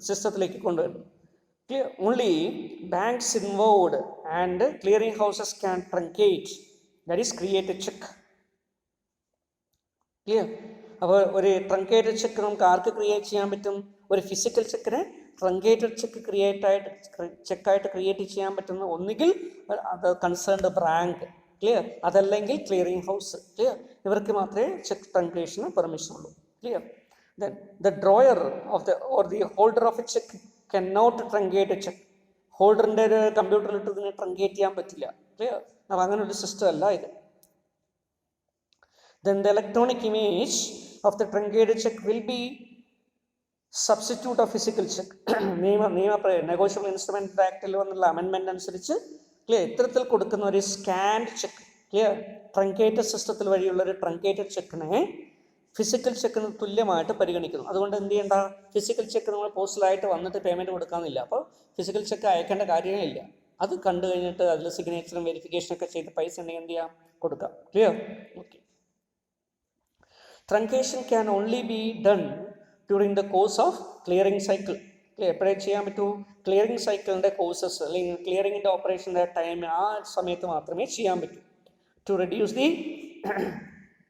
സിസ്റ്റത്തിലേക്ക് കൊണ്ടുവരും. Clear? Only banks involved and clearing houses can truncate, that is create a cheque. Clear? അപ്പോൾ ഒരു truncated check നമുക്ക് ആർക്ക് ക്രിയേറ്റ് ചെയ്യാൻ പറ്റും? ഒരു ഫിസിക്കൽ ചെക്കിനെ ട്രങ്കേറ്റഡ് ചെക്ക് ചെക്കായിട്ട് ക്രിയേറ്റ് ചെയ്യാൻ പറ്റുന്ന ഒന്നുകിൽ അത് കൺസേൺഡ് ബ്രാങ്ക്, ക്ലിയർ, അതല്ലെങ്കിൽ ക്ലിയറിംഗ് ഹൗസ്, ക്ലിയർ. ഇവർക്ക് മാത്രമേ ചെക്ക് ട്രങ്കേഷന് പെർമിഷൻ ഉള്ളൂ, clear. Then the drawer of the or the holder of a check cannot truncate a check. ഹോൾഡറിൻ്റെ ഒരു കമ്പ്യൂട്ടറിലിട്ട് ഇതിനെ ട്രങ്കേറ്റ് ചെയ്യാൻ പറ്റില്ല, ക്ലിയർ. അപ്പം അങ്ങനെ ഒരു സിസ്റ്റം അല്ല ഇത്. Then the electronic image of the truncated check will be substitute of physical check. Negotiable instrument ആക്ടിൽ വന്നുള്ള അമെൻമെന്റ് അനുസരിച്ച്, ക്ലിയർ, ഇത്തരത്തിൽ കൊടുക്കുന്ന ഒരു സ്കാൻഡ് ചെക്ക്, ക്ലിയർ, ട്രങ്കേറ്റഡ് സിസ്റ്റത്തിൽ വഴിയുള്ള ഒരു ട്രങ്കേറ്റഡ് ചെക്കിനെ ഫിസിക്കൽ ചെക്കിന് തുല്യമായിട്ട് പരിഗണിക്കുന്നു. അതുകൊണ്ട് എന്ത് ചെയ്യേണ്ട? ഫിസിക്കൽ ചെക്ക് നമ്മൾ പോസ്റ്റലായിട്ട് വന്നിട്ട് പേയ്മെൻറ്റ് കൊടുക്കാമെന്നില്ല. അപ്പോൾ ഫിസിക്കൽ ചെക്ക് അയക്കേണ്ട കാര്യമേ ഇല്ല. അത് കണ്ടു കഴിഞ്ഞിട്ട് അതിൽ സിഗ്നേച്ചറും വെരിഫിക്കേഷനൊക്കെ ചെയ്ത് പൈസ ഉണ്ടെങ്കിൽ എന്ത് ചെയ്യാം? കൊടുക്കാം, clear. Okay. Truncation can only be done during the course of clearing cycle. Clear. എപ്പോഴേ ചെയ്യാൻ പറ്റൂ? ക്ലിയറിംഗ് സൈക്കിളിൻ്റെ കോഴ്സസ് അല്ലെങ്കിൽ ക്ലിയറിംഗിൻ്റെ ഓപ്പറേഷൻ്റെ ടൈം ആ സമയത്ത് മാത്രമേ ചെയ്യാൻ പറ്റൂ. To reduce the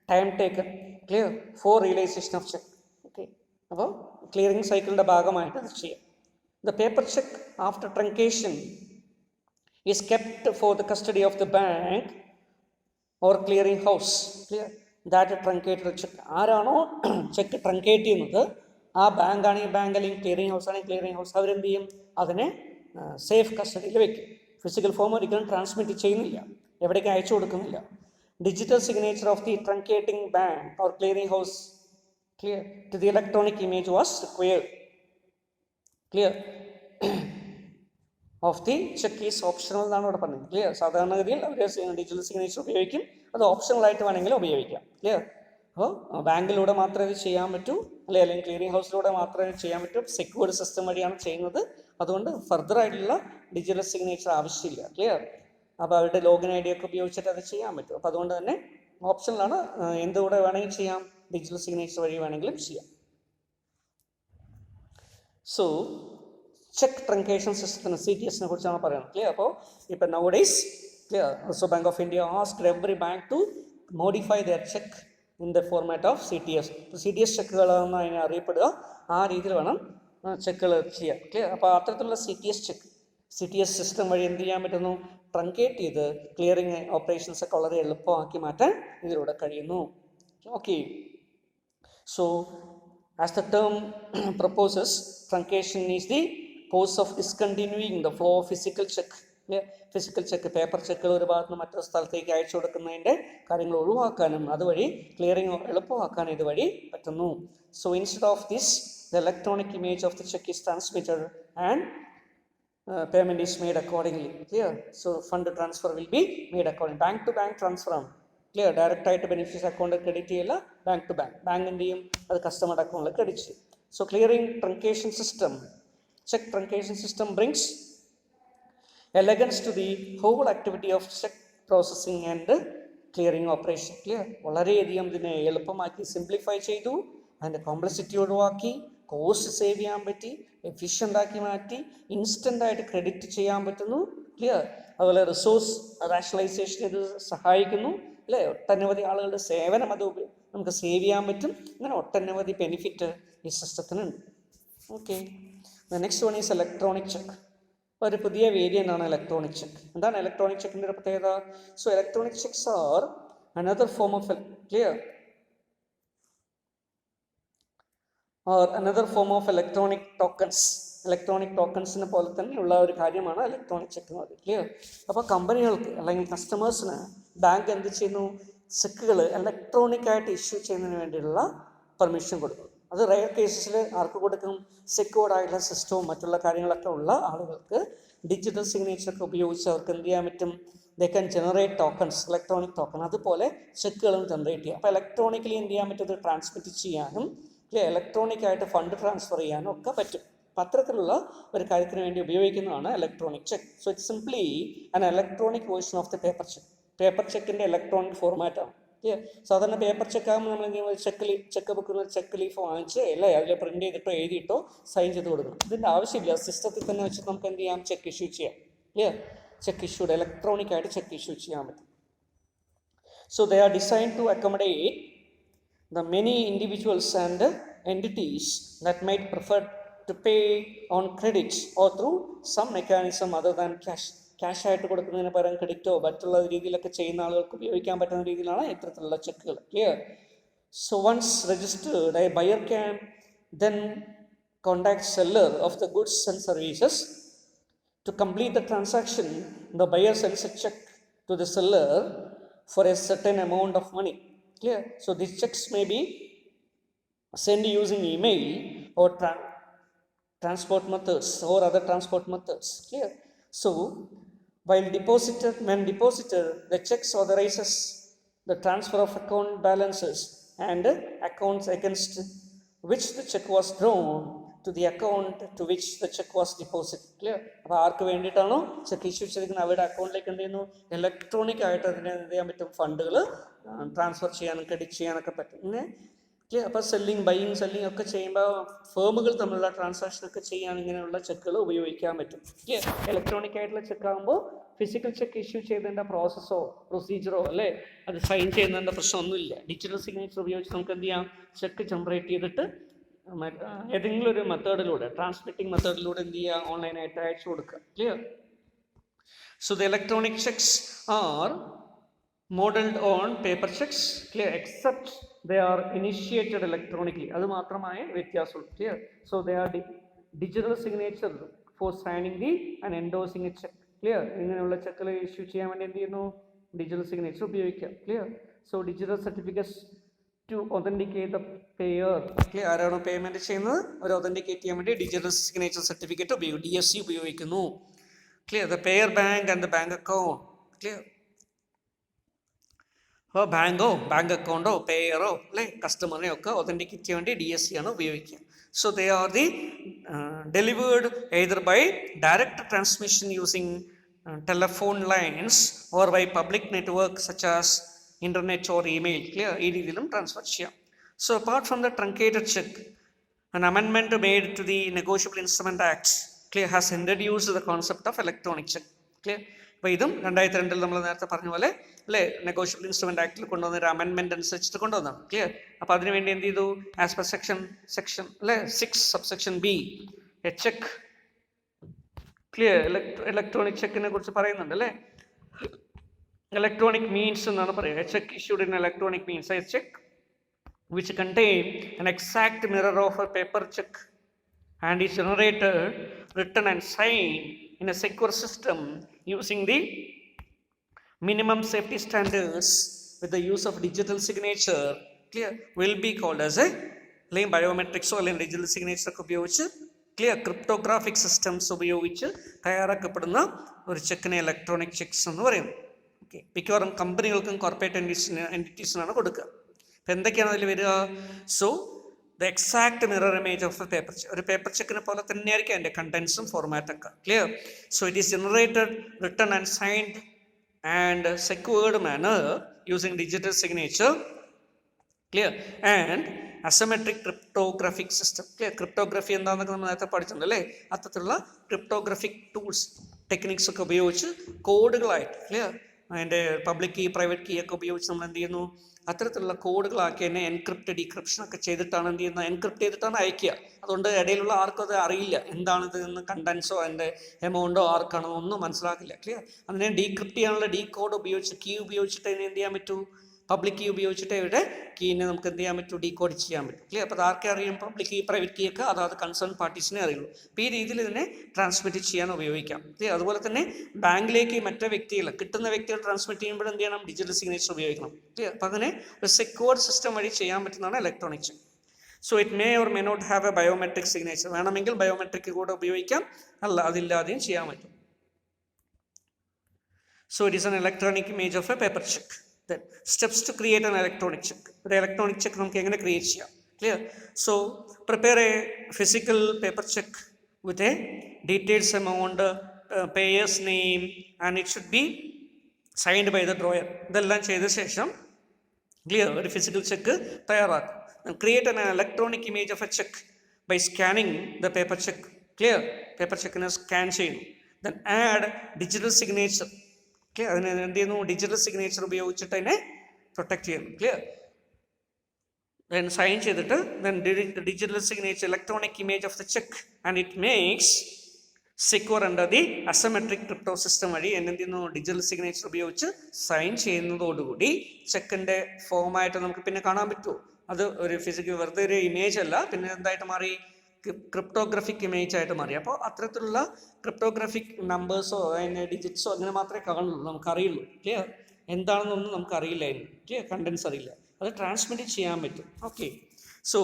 time taken, clear, for realisation of cheque. Okay. അപ്പോൾ ക്ലിയറിംഗ് സൈക്കിളിൻ്റെ ഭാഗമായിട്ട് ഇത് ചെയ്യാം. The paper cheque after truncation is kept for the custody of the bank or clearing house, clear, that truncated cheque. ആരാണോ cheque truncate ചെയ്യുന്നത്, ആ bank ആണെങ്കിൽ bank, അല്ലെങ്കിൽ ക്ലിയറിംഗ് ഹൗസ് ആണെങ്കിൽ ക്ലിയറിംഗ് ഹൗസ്, അവരെന്ത് ചെയ്യും? അതിനെ സേഫ് കസ്റ്റഡിയിൽ വെക്കും. ഫിസിക്കൽ ഫോം ഒരിക്കലും ട്രാൻസ്മിറ്റ് ചെയ്യുന്നില്ല, എവിടേക്ക് അയച്ചു കൊടുക്കുന്നില്ല. Digital signature of the truncating bank or clearing house, clear, to the electronic image was required, clear. of the check is optional എന്നാണ് ഇവിടെ പറഞ്ഞത്, ക്ലിയർ. സാധാരണഗതിയിൽ അവർ ഡിജിറ്റൽ സിഗ്നേച്ചർ ഉപയോഗിക്കും, അത് ഓപ്ഷണൽ ആയിട്ട് വേണമെങ്കിൽ ഉപയോഗിക്കാം, ക്ലിയർ. അപ്പോൾ ബാങ്കിലൂടെ മാത്രമേ ഇത് ചെയ്യാൻ പറ്റൂ, അല്ലെങ്കിൽ ക്ലിയറിംഗ് ഹൗസിലൂടെ മാത്രമേ ചെയ്യാൻ പറ്റൂ. സെക്യൂർഡ് സിസ്റ്റം വഴിയാണ് ചെയ്യുന്നത്, അതുകൊണ്ട് ഫർദർ ആയിട്ടുള്ള ഡിജിറ്റൽ സിഗ്നേച്ചർ ആവശ്യമില്ല, ക്ലിയർ. അപ്പോൾ അവരുടെ ലോഗിൻ ഐ ഡി ഒക്കെ ഉപയോഗിച്ചിട്ട് അത് ചെയ്യാൻ പറ്റും. അപ്പോൾ അതുകൊണ്ട് തന്നെ ഓപ്ഷനിലാണ്, എന്തുകൂടെ വേണമെങ്കിൽ ചെയ്യാം, ഡിജിറ്റൽ സിഗ്നേച്ചർ വഴി വേണമെങ്കിലും ചെയ്യാം. സോ ചെക്ക് ട്രങ്കേഷൻ സിസ്റ്റത്തിന് CTS കുറിച്ചാണ് പറയുന്നത്, ക്ലിയർ. അപ്പോൾ ഇപ്പം nowadays, clear, reserve bank of India asked every bank to modify their cheque in the format of CTS. CTS ചെക്കുകളെന്ന് അതിനെ അറിയപ്പെടുക, ആ രീതിയിൽ വേണം ചെക്കുകൾ ചെയ്യാൻ, ക്ലിയർ. അപ്പോൾ അത്തരത്തിലുള്ള CTS സിസ്റ്റം വഴി എന്ത് ചെയ്യാൻ പറ്റുന്നു? ട്രങ്കേറ്റ് ചെയ്ത് ക്ലിയറിംഗ് ഓപ്പറേഷൻസ് ഒക്കെ വളരെ എളുപ്പമാക്കി മാറ്റാൻ ഇതിലൂടെ കഴിയുന്നു. Okay. So as the term proposes, truncation is the course of discontinuing the flow of physical cheque. Physical cheque, paper ചെക്കുകൾ ഒരു ഭാഗത്ത് നിന്ന് മറ്റൊരു സ്ഥലത്തേക്ക് അയച്ചു കൊടുക്കുന്നതിൻ്റെ കാര്യങ്ങൾ ഒഴിവാക്കാനും അതുവഴി ക്ലിയറിംഗ് എളുപ്പമാക്കാനും ഇതുവഴി പറ്റുന്നു. So instead of this, the electronic image of the cheque is transmitted and payment is made accordingly, clear. So fund transfer will be made accordingly. Bank to bank transfer ആണ്, ക്ലിയർ. ഡയറക്റ്റ് ആയിട്ട് beneficiary അക്കൗണ്ടിൽ credit ചെയ്യില്ല, bank to bank. Bank എന്ത് ചെയ്യും? അത് കസ്റ്റമറുടെ അക്കൗണ്ടിൽ credit ചെയ്യും. So clearing truncation system, cheque truncation system brings elegance to the whole activity of cheque processing and clearing operation, clear. വളരെയധികം ഇതിനെ എളുപ്പമാക്കി, സിംപ്ലിഫൈ ചെയ്തു, അതിൻ്റെ കോംപ്ലക്സിറ്റി ഒഴിവാക്കി, കോസ്റ്റ് സേവ് ചെയ്യാൻ പറ്റി, എഫിഷ്യൻ്റ് ആക്കി മാറ്റി, ഇൻസ്റ്റൻ്റ് ആയിട്ട് ക്രെഡിറ്റ് ചെയ്യാൻ പറ്റുന്നു, ക്ലിയർ. അതുപോലെ റിസോഴ്സ് റാഷണലൈസേഷൻ ഇത് സഹായിക്കുന്നു, അല്ലേ. ഒട്ടനവധി ആളുകളുടെ സേവനം അത് നമുക്ക് സേവ് ചെയ്യാൻ പറ്റും. അങ്ങനെ ഒട്ടനവധി ബെനിഫിറ്റ് ഈ സിസ്റ്റത്തിനുണ്ട്. Okay. Next one is electronic cheque. ഒരു പുതിയ വേരിയൻ്റ് ആണ് ഇലക്ട്രോണിക് ചെക്ക്. എന്താണ് ഇലക്ട്രോണിക് ചെക്കിൻ്റെ ഒരു പ്രത്യേകത? So electronic cheques are another form of, clear, or another form of electronic tokens. Electronic ടോക്കൺസിനെ പോലെ തന്നെയുള്ള ഒരു കാര്യമാണ് ഇലക്ട്രോണിക് ചെക്ക് എന്ന് പറയുന്നത്, ക്ലിയർ. അപ്പോൾ കമ്പനികൾക്ക് അല്ലെങ്കിൽ കസ്റ്റമേഴ്സിന് ബാങ്ക് എന്ത് ചെയ്യുന്നു? ചെക്കുകൾ ഇലക്ട്രോണിക്കായിട്ട് ഇഷ്യൂ ചെയ്യുന്നതിന് വേണ്ടിയുള്ള പെർമിഷൻ കൊടുക്കും. അത് റെയർ കേസസിൽ ആർക്ക് കൊടുക്കും? സെക്യൂർഡ് ആയിട്ടുള്ള സിസ്റ്റവും മറ്റുള്ള കാര്യങ്ങളൊക്കെ ഉള്ള ആളുകൾക്ക് ഡിജിറ്റൽ സിഗ്നേച്ചറൊക്കെ ഉപയോഗിച്ച് അവർക്ക് എന്ത് ചെയ്യാൻ പറ്റും? They can generate tokens, electronic token. അതുപോലെ ചെക്കുകളും ജനറേറ്റ് ചെയ്യാം. അപ്പോൾ ഇലക്ട്രോണിക്കലി എന്ത് ചെയ്യാൻ പറ്റും? അത് ട്രാൻസ്മിറ്റ് ചെയ്യാനും, ഇലക്ട്രോണിക്കായിട്ട് ഫണ്ട് ട്രാൻസ്ഫർ ചെയ്യാനും ഒക്കെ പറ്റും. അപ്പം അത്തരത്തിലുള്ള ഒരു കാര്യത്തിന് വേണ്ടി ഉപയോഗിക്കുന്നതാണ് electronic cheque. So it simply an electronic version of the paper cheque. Paper ചെക്കിൻ്റെ ഇലക്ട്രോണിക് ഫോർമാറ്റാണ്. സാധാരണ പേപ്പർ ചെക്കാകുമ്പോൾ നമ്മൾ ചെക്ക് ബുക്കിൽ ചെക്ക് ലീഫ് വാങ്ങിച്ച് അല്ലേ അതിൽ പ്രിന്റ് ചെയ്തിട്ടോ എഴുതിയിട്ടോ സൈൻ ചെയ്ത് കൊടുക്കണം. ഇതിൻ്റെ ആവശ്യമില്ല. സിസ്റ്റത്തിൽ തന്നെ വെച്ച് നമുക്ക് എന്ത് ചെയ്യാം? ചെക്ക് ഇഷ്യൂ ചെയ്യാം. ചെക്ക് ഇഷ്യൂഡ് ഇലക്ട്രോണിക്കായിട്ട് ചെക്ക് ഇഷ്യൂ ചെയ്യാൻ പറ്റും. So they are designed to accommodate the many individuals and entities that might prefer to pay on credit or through some mechanism other than cash. Cash ആയിട്ട് കൊടുക്കുന്നതിന് പകരം ക്രെഡിറ്റോ മറ്റുള്ള രീതിയിലൊക്കെ ചെയ്യുന്ന ആളുകൾക്ക് ഉപയോഗിക്കാൻ പറ്റുന്ന രീതിയിലാണ് ഇത്തരത്തിലുള്ള ചെക്കുകൾ. Clear? So once registered, a buyer can then contact seller of the goods and services. To complete the transaction, the buyer sends a check to the seller for a certain amount of money. Clear? So these checks may be sent using email or transport methods or other transport methods. Clear? So when deposited, the checks authorizes the transfer of account balances and accounts against which the check was drawn to the account to which the check was deposited. Clear? അപ്പോൾ ആർക്ക് വേണ്ടിയിട്ടാണോ cheque issue ചെയ്തിരിക്കുന്നത് അവരുടെ അക്കൗണ്ടിലേക്ക് എന്ത് ചെയ്യുന്നു, electronic ആയിട്ട് അതിനെ എന്ത് ചെയ്യാൻ പറ്റും, ഫണ്ടുകൾ ട്രാൻസ്ഫർ ചെയ്യാനും ക്രെഡിറ്റ് ചെയ്യാനൊക്കെ പറ്റും. പിന്നെ ക്ലിയർ? അപ്പോൾ ബൈയിങ് സെല്ലിങ് ഒക്കെ ചെയ്യുമ്പോൾ ഫേമുകൾ തമ്മിലുള്ള ട്രാൻസാക്ഷനൊക്കെ ചെയ്യാൻ ഇങ്ങനെയുള്ള ചെക്കുകൾ ഉപയോഗിക്കാൻ പറ്റും. ക്ലിയർ? ഇലക്ട്രോണിക് ആയിട്ടുള്ള ചെക്ക് ആകുമ്പോൾ ഫിസിക്കൽ ചെക്ക് ഇഷ്യൂ ചെയ്തതിൻ്റെ പ്രോസസ്സോ പ്രൊസീജിയറോ അല്ലേ അത് സൈൻ ചെയ്യുന്നതിൻ്റെ പ്രശ്നമൊന്നുമില്ല. ഡിജിറ്റൽ സിഗ്നേച്ചർ ഉപയോഗിച്ച് നമുക്ക് എന്ത് ചെയ്യാം, ചെക്ക് ജനറേറ്റ് ചെയ്തിട്ട് ഏതെങ്കിലും ഒരു മെത്തേഡിലൂടെ, ട്രാൻസ്മിറ്റിംഗ് മെത്തേഡിലൂടെ എന്ത് ചെയ്യുക, ഓൺലൈനായിട്ട് അയച്ചു കൊടുക്കുക. Clear? So the electronic cheques are modeled on paper checks. Clear? Except they are initiated electronically. അത് മാത്രമായ വ്യത്യാസമുള്ളൂ. Clear? So they are digital signature for signing the and endorsing a check. Clear? ഇങ്ങനെയുള്ള ചെക്കുകൾ issue ചെയ്യാൻ വേണ്ടി എന്ത് ചെയ്യുന്നു, digital signature ഉപയോഗിക്കാം. Clear? So digital certificates to authenticate the payer. Clear? ആരാണോ payment ചെയ്യുന്നത് അവർ ഒതൻറ്റിക്കേറ്റ് ചെയ്യാൻ വേണ്ടി ഡിജിറ്റൽ സിഗ്നേച്ചർ സർട്ടിഫിക്കറ്റ് ഉപയോഗിക്കും, DSC ഉപയോഗിക്കുന്നു. Clear? The payer bank and the bank account. Clear? അപ്പോൾ ബാങ്ക് അക്കൗണ്ടോ പേയറോ അല്ലെ കസ്റ്റമറിനെ ഒക്കെ ഒതൻറ്റിക്കേറ്റ് ചെയ്യാൻ വേണ്ടി DSC ആണ് ഉപയോഗിക്കുക. So they are the delivered either by direct transmission using telephone lines or by public network such as internet or email. Clear? ഈ രീതിയിലും ട്രാൻസ്ഫർ ചെയ്യാം. So apart from the truncated check, an amendment made to the Negotiable Instrument Act, clear, has introduced the concept of electronic check. Clear? അപ്പോൾ ഇതും 2002 നമ്മൾ നേരത്തെ പറഞ്ഞ പോലെ അല്ലേ നെഗോഷ്യബിൾ ഇൻസ്ട്രുമെന്റ് ആക്ടിൽ കൊണ്ടുവന്ന ഒരു അമെൻമെന്റ് അനുസരിച്ചിട്ട് കൊണ്ടുവന്നതാണ്. ക്ലിയർ? അപ്പോൾ അതിനുവേണ്ടി എന്ത് ചെയ്തു, ആസ് പെർ സെക്ഷൻ അല്ലേ 6 subsection B, a cheque. Clear? Electronic ചെക്കിനെ കുറിച്ച് പറയുന്നുണ്ട് അല്ലേ. ഇലക്ട്രോണിക് മീൻസ് എന്നാണ് പറയുക. A cheque issued in electronic means a cheque which contain an exact mirror of a paper check and is generated, written and signed in a secure system using the minimum safety standards with the use of digital signature. Clear? Will be called as a biometrics or digital signature ഉപയോഗിച്ച് clear cryptographic systems ഉപയോഗിച്ച് തയ്യാറാക്കപ്പെടുന്ന ഒരു ചെക്കിനെ electronic checks എന്ന് പറയുന്നു. Okay, മിക്കവാറും കമ്പനികൾക്കും corporate എൻറ്റിറ്റീസിനാണ് കൊടുക്കുക. അപ്പം എന്തൊക്കെയാണ് അതിൽ വരിക? So the exact mirror image of a paper cheque. ഒരു പേപ്പർ ചെക്കിനെ പോലെ തന്നെയായിരിക്കും അതിൻ്റെ കണ്ടൻസും ഫോർമാറ്റൊക്കെ. Clear? So it is generated, written and signed and secured manner using digital signature. Clear? And asymmetric cryptographic system. Clear? Cryptography എന്താണെന്നൊക്കെ നമ്മൾ നേരത്തെ പഠിച്ചിട്ടുണ്ട് അല്ലേ. അത്തരത്തിലുള്ള ക്രിപ്റ്റോഗ്രാഫിക് ടൂൾസ് ടെക്നിക്സ് ഒക്കെ ഉപയോഗിച്ച് കോഡുകളായിട്ട്, ക്ലിയർ, അതിൻ്റെ പബ്ലിക് കീ പ്രൈവറ്റ് കീ ഒക്കെ ഉപയോഗിച്ച് നമ്മൾ എന്ത് ചെയ്യുന്നു, അത്തരത്തിലുള്ള കോഡുകളാക്കി തന്നെ എൻക്രിപ്റ്റ് ഡീക്രിപ്ഷൻ ഒക്കെ ചെയ്തിട്ടാണ് എന്ത് ചെയ്യുന്നത്, എൻക്രിപ്റ്റ് ചെയ്തിട്ടാണ് അയക്കുക. അതുകൊണ്ട് ഇടയിലുള്ള ആർക്കും അത് അറിയില്ല എന്താണിത് എന്ന്, കണ്ടൻസോ അതിൻ്റെ എമൗണ്ടോ ആർക്കാണോ ഒന്നും മനസ്സിലാക്കില്ല. ക്ലിയർ? അതിനെ ഡീക്രിപ്റ്റ് ചെയ്യാനുള്ള ഡീ കോഡ് ഉപയോഗിച്ച് കീ ഉപയോഗിച്ചിട്ട് അതിനെ എന്ത് ചെയ്യാൻ പറ്റൂ, പബ്ലിക് കീ ഉപയോഗിച്ചിട്ട് ഇവിടെ കീനെ നമുക്ക് എന്ത് ചെയ്യാൻ പറ്റും, ഡീകോഡ് ചെയ്യാൻ പറ്റും. ക്ലിയർ? അപ്പോൾ അത് ആർക്കെ അറിയും, പബ്ലിക് കീ പ്രൈവറ്റ് കീ ഒക്കെ അതാത് കൺസേൺ പാർട്ടീസിനെ അറിയുള്ളൂ. അപ്പോൾ ഈ രീതിയിൽ ഇതിനെ ട്രാൻസ്മിറ്റ് ചെയ്യാൻ ഉപയോഗിക്കാം. ക്ലിയർ? അതുപോലെ തന്നെ ബാങ്കിലേക്ക് മറ്റേ വ്യക്തികൾ, കിട്ടുന്ന വ്യക്തികൾ ട്രാൻസ്മിറ്റ് ചെയ്യുമ്പോൾ എന്ത് ചെയ്യണം, ഡിജിറ്റൽ സിഗ്നേച്ചർ ഉപയോഗിക്കണം. ക്ലിയർ? അപ്പോൾ അതിനെ ഒരു സെക്യൂർഡ് സിസ്റ്റം വഴി ചെയ്യാൻ പറ്റുന്നതാണ് electronic cheque. So it may or may not have a biometric signature. വേണമെങ്കിൽ ബയോമെട്രിക് കൂടെ ഉപയോഗിക്കാം, അല്ല അതില്ലാതെയും ചെയ്യാൻ പറ്റും. So it is an electronic image of a paper cheque. Then steps to create an electronic check. ഒരു ഇലക്ട്രോണിക് ചെക്ക് നമുക്ക് എങ്ങനെ ക്രിയേറ്റ് ചെയ്യാം? Clear? So prepare a physical paper cheque with a details amount, payee's name and it should be signed by the drawer. ഇതെല്ലാം ചെയ്ത ശേഷം clear ഒരു physical check തയ്യാറാക്കും. Create an electronic image of a check by scanning the paper check. Clear? Paper ചെക്കിനെ scan ചെയ്യുന്നു. Then add digital signature. Clear? അതിന് എന്ത് ചെയ്യുന്നു, ഡിജിറ്റൽ സിഗ്നേച്ചർ ഉപയോഗിച്ചിട്ട് അതിനെ പ്രൊട്ടക്ട് ചെയ്യുന്നു. ക്ലിയർ? then sign ചെയ്തിട്ട് then digital signature electronic image of the check and it makes secure under the asymmetric crypto system വഴി എന്ത് ചെയ്യുന്നു ഡിജിറ്റൽ സിഗ്നേച്ചർ ഉപയോഗിച്ച് സൈൻ ചെയ്യുന്നതോടുകൂടി ചെക്കിൻ്റെ ഫോമായിട്ട് നമുക്ക് പിന്നെ കാണാൻ പറ്റുമോ? അത് ഒരു ഫിസിക്കൽ വെറുതെ ഒരു ഇമേജ് അല്ല, പിന്നെ എന്തായിട്ട് മാറി? ക്രിപ്റ്റോഗ്രഫിക് ഇമേജ് ആയിട്ട് മാറി. അപ്പോൾ അത്തരത്തിലുള്ള ക്രിപ്റ്റോഗ്രഫിക് നമ്പേഴ്സോ അതിൻ്റെ ഡിജിറ്റ്സോ അങ്ങനെ മാത്രമേ കാണുള്ളൂ, നമുക്കറിയുള്ളൂ. ക്ലിയർ? എന്താണെന്നൊന്നും നമുക്കറിയില്ലായിരുന്നു. ക്ലിയർ? കണ്ടൻസ് അറിയില്ല, അത് ട്രാൻസ്മിറ്റ് ചെയ്യാൻ പറ്റും. Okay, so